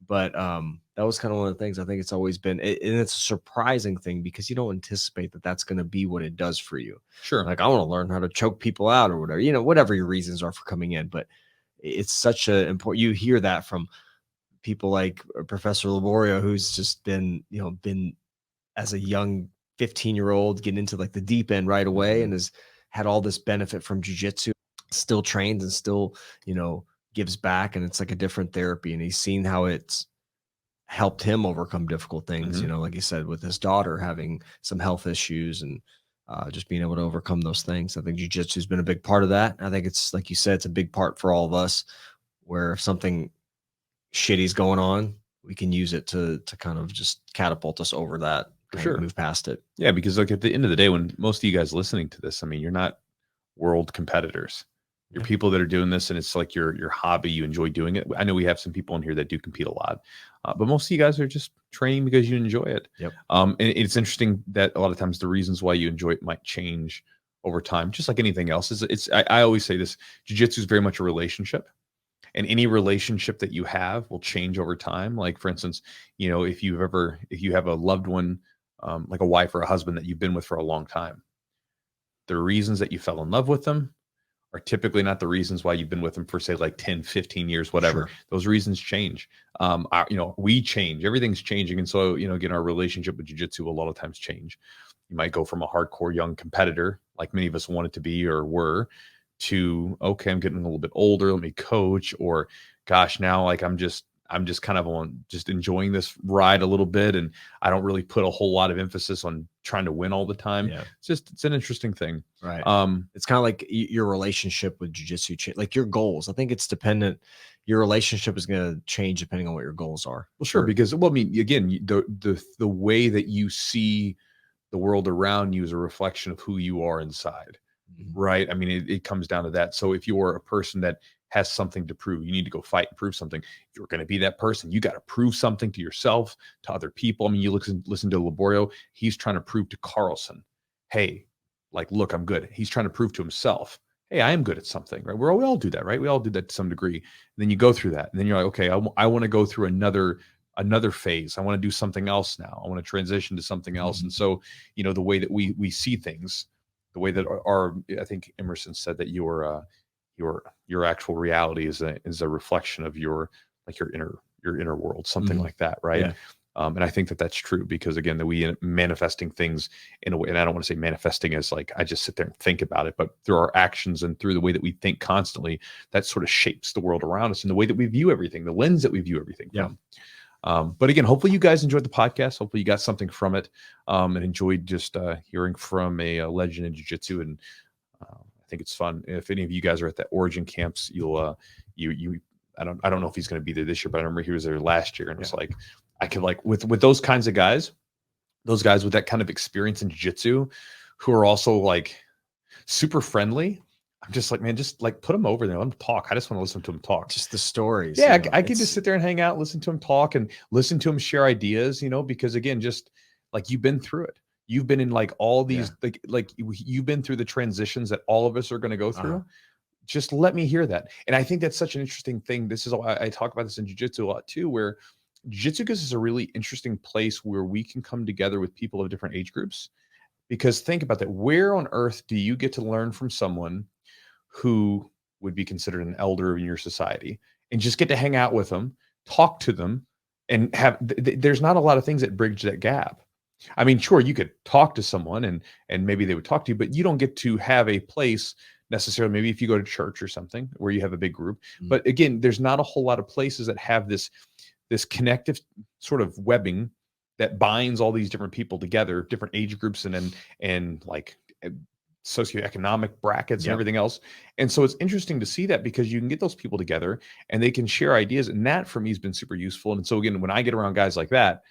But that was kind of one of the things I think it's always been. And it's a surprising thing because you don't anticipate that that's going to be what it does for you. Sure. Like, I want to learn how to choke people out or whatever, you know, whatever your reasons are for coming in. But it's such a important, you hear that from people like Professor Liborio, who's just been as a young 15-year-old getting into like the deep end right away and has had all this benefit from jiu-jitsu, still trains and still, you know, gives back. And it's like a different therapy. And he's seen how it's helped him overcome difficult things, you know, like you said, with his daughter having some health issues and just being able to overcome those things. I think jiu-jitsu has been a big part of that. I think it's, like you said, it's a big part for all of us, where if something shitty's going on, we can use it to kind of just catapult us over that. For sure. Move past it. Yeah, because like at the end of the day, when most of you guys listening to this, I mean, you're not world competitors. You're people that are doing this, and it's like your hobby. You enjoy doing it. I know we have some people in here that do compete a lot, but most of you guys are just training because you enjoy it. Yep. And it's interesting that a lot of times the reasons why you enjoy it might change over time, just like anything else. I always say this: jiu-jitsu is very much a relationship. And any relationship that you have will change over time. Like, for instance, you know, if you have a loved one, like a wife or a husband that you've been with for a long time, the reasons that you fell in love with them are typically not the reasons why you've been with them for, say, like 10, 15 years, whatever. Sure. Those reasons change. You know, we change. Everything's changing. And so, you know, again, our relationship with jiu-jitsu will a lot of times change. You might go from a hardcore young competitor, like many of us wanted to be or were, to, okay, I'm getting a little bit older, let me coach, or gosh, now like I'm just kind of just enjoying this ride a little bit, and I don't really put a whole lot of emphasis on trying to win all the time. Yeah. It's an interesting thing. Right. It's kind of like your relationship with jiu-jitsu, like your goals. I think it's dependent. Your relationship is going to change depending on what your goals are. Well, sure. Because, well, I mean, again, the way that you see the world around you is a reflection of who you are inside. Right. I mean, it comes down to that. So if you're a person that has something to prove, you need to go fight and prove something. If you're going to be that person, you got to prove something to yourself, to other people. I mean, you listen to Liborio. He's trying to prove to Carlson, hey, like, look, I'm good. He's trying to prove to himself, hey, I am good at something, right? We all do that, right? We all do that to some degree. And then you go through that, and then you're like, okay, I want to go through another phase. I want to do something else now. I want to transition to something else. And so, you know, the way that we see things, the way that I think Emerson said that your actual reality is a reflection of your inner world, something like that, right? Yeah. And I think that that's true because, again, that we manifesting things in a way, and I don't want to say manifesting as like I just sit there and think about it, but through our actions and through the way that we think constantly, that sort of shapes the world around us and the way that we view everything, the lens that we view everything from. But again, hopefully you guys enjoyed the podcast. Hopefully you got something from it and enjoyed just hearing from a legend in jiu-jitsu. And I think it's fun. If any of you guys are at the Origin camps, you'll I don't know if he's going to be there this year, but I remember he was there last year, and it's like I could like with those kinds of guys, those guys with that kind of experience in jiu-jitsu, who are also like super friendly. I'm just like, man, just like put them over there. Let them talk. I just want to listen to them talk. Just the stories. Yeah, I could just sit there and hang out, listen to them talk, and listen to them share ideas. Because again, just like you've been through it. You've been in like all these like you've been through the transitions that all of us are going to go through. Just let me hear that. And I think that's such an interesting thing. This is why I talk about this in jiu-jitsu a lot too, where jiu-jitsu gives us a really interesting place where we can come together with people of different age groups. Because think about that. Where on earth do you get to learn from someone who would be considered an elder in your society and just get to hang out with them, talk to them, and have, there's not a lot of things that bridge that gap. I mean, sure, you could talk to someone and maybe they would talk to you, but you don't get to have a place necessarily, maybe if you go to church or something where you have a big group. But again, there's not a whole lot of places that have this connective sort of webbing that binds all these different people together, different age groups and like socioeconomic brackets and everything else. And so it's interesting to see that because you can get those people together and they can share ideas. And that for me has been super useful. And so again, when I get around guys like that,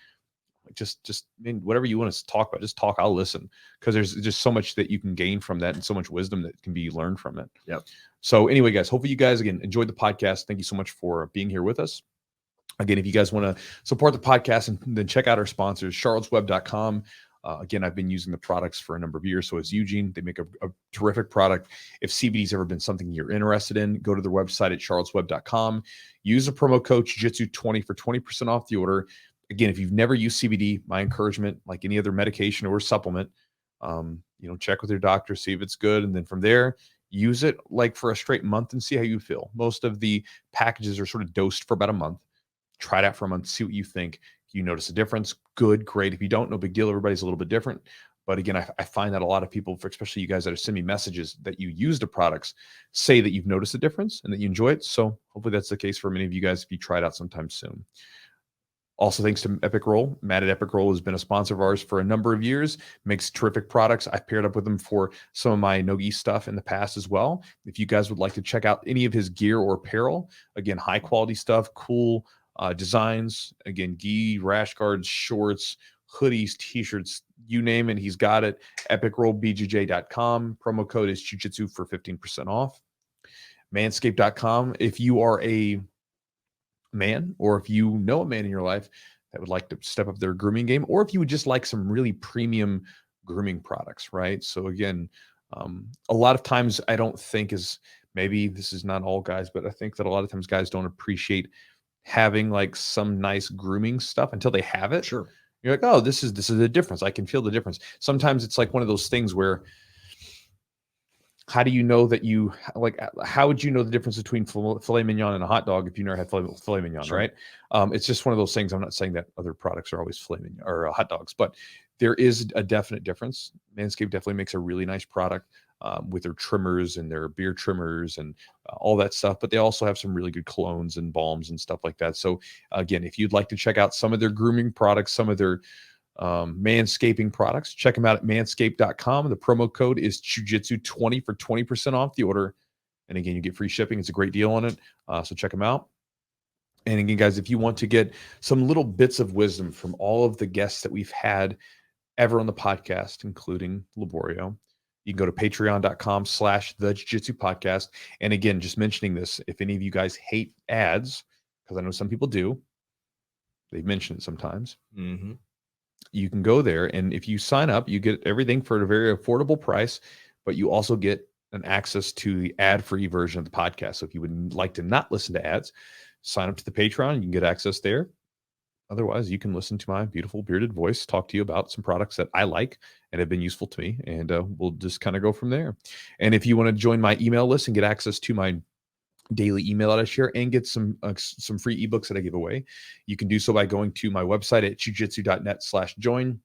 just I mean, whatever you want us to talk about, just talk, I'll listen, because there's just so much that you can gain from that and so much wisdom that can be learned from it. So anyway, guys, hopefully you guys again enjoyed the podcast. Thank you so much for being here with us. Again, if you guys want to support the podcast, and then check out our sponsors, charlottesweb.com. Again, I've been using the products for a number of years. So is Eugene. They make a terrific product. If CBD's ever been something you're interested in, go to their website at charlottesweb.com. Use the promo code Jiu-Jitsu20 for 20% off the order. Again, if you've never used CBD, my encouragement, like any other medication or supplement, check with your doctor, see if it's good. And then from there, use it like for a straight month and see how you feel. Most of the packages are sort of dosed for about a month. Try it out for a month, see what you think. You notice a difference, good, great. If you don't, no big deal. Everybody's a little bit different. But again, I find that a lot of people, especially you guys that are sending me messages that you use the products, say that you've noticed a difference and that you enjoy it. So hopefully that's the case for many of you guys if you try it out sometime soon. Also, thanks to Epic Roll. Matt at Epic Roll has been a sponsor of ours for a number of years, makes terrific products. I've paired up with him for some of my no-gi stuff in the past as well. If you guys would like to check out any of his gear or apparel, again, high quality stuff, cool designs, again, gi, rash guards, shorts, hoodies, t-shirts, you name it, he's got it. epicrollbjj.com. Promo code is Jiu-Jitsu for 15% off. Manscaped.com. If you are a man, or if you know a man in your life that would like to step up their grooming game, or if you would just like some really premium grooming products, right? So again, a lot of times I don't think maybe this is not all guys, but I think that a lot of times guys don't appreciate having like some nice grooming stuff until they have it. Sure. You're like, oh, this is the difference. I can feel the difference. Sometimes it's like one of those things where, how do you know that how would you know the difference between filet mignon and a hot dog if you never had filet mignon, right? It's just one of those things. I'm not saying that other products are always filet mignon or hot dogs, but there is a definite difference. Manscaped definitely makes a really nice product with their trimmers and their beard trimmers and all that stuff. But they also have some really good colognes and balms and stuff like that. So again, if you'd like to check out some of their grooming products, some of their manscaping products, check them out at manscaped.com. The promo code is Jiu-Jitsu20 for 20% off the order. And again, you get free shipping. It's a great deal on it. So check them out. And again, guys, if you want to get some little bits of wisdom from all of the guests that we've had ever on the podcast, including Liborio, you can go to patreon.com/the Jiu-Jitsu podcast. And again, just mentioning this, if any of you guys hate ads, because I know some people do, they've mentioned it sometimes. You can go there, and if you sign up, you get everything for a very affordable price, but you also get an access to the ad-free version of the podcast. So if you would like to not listen to ads, sign up to the Patreon. You can get access there. Otherwise, you can listen to my beautiful bearded voice talk to you about some products that I like and have been useful to me, and we'll just kind of go from there. And if you want to join my email list and get access to my daily email that I share and get some free ebooks that I give away. You can do so by going to my website at chewjitsu.net/join.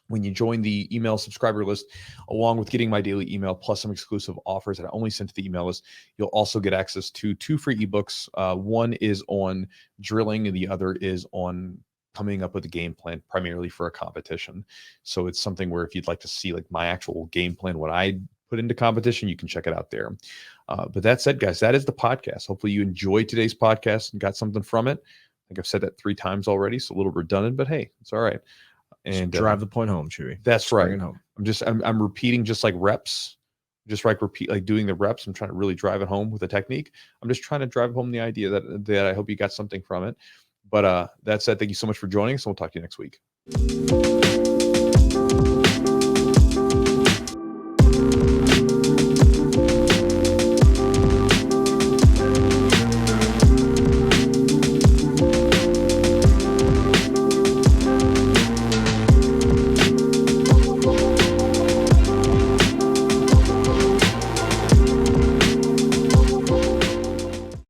When you join the email subscriber list, along with getting my daily email plus some exclusive offers that I only send to the email list, you'll also get access to 2 free ebooks. One is on drilling and the other is on coming up with a game plan primarily for a competition. So it's something where if you'd like to see like my actual game plan, what I put into competition, you can check it out there. But that said, guys, that is the podcast. Hopefully you enjoyed today's podcast and got something from it. I think I've said that 3 times already, so a little redundant, but hey, it's all right. And drive the point home, Chewy. That's Just right. bring it home. I'm repeating just like reps, just like doing the reps. I'm trying to really drive it home with a technique. I'm just trying to drive home the idea that I hope you got something from it. But that said, thank you so much for joining us, and we'll talk to you next week.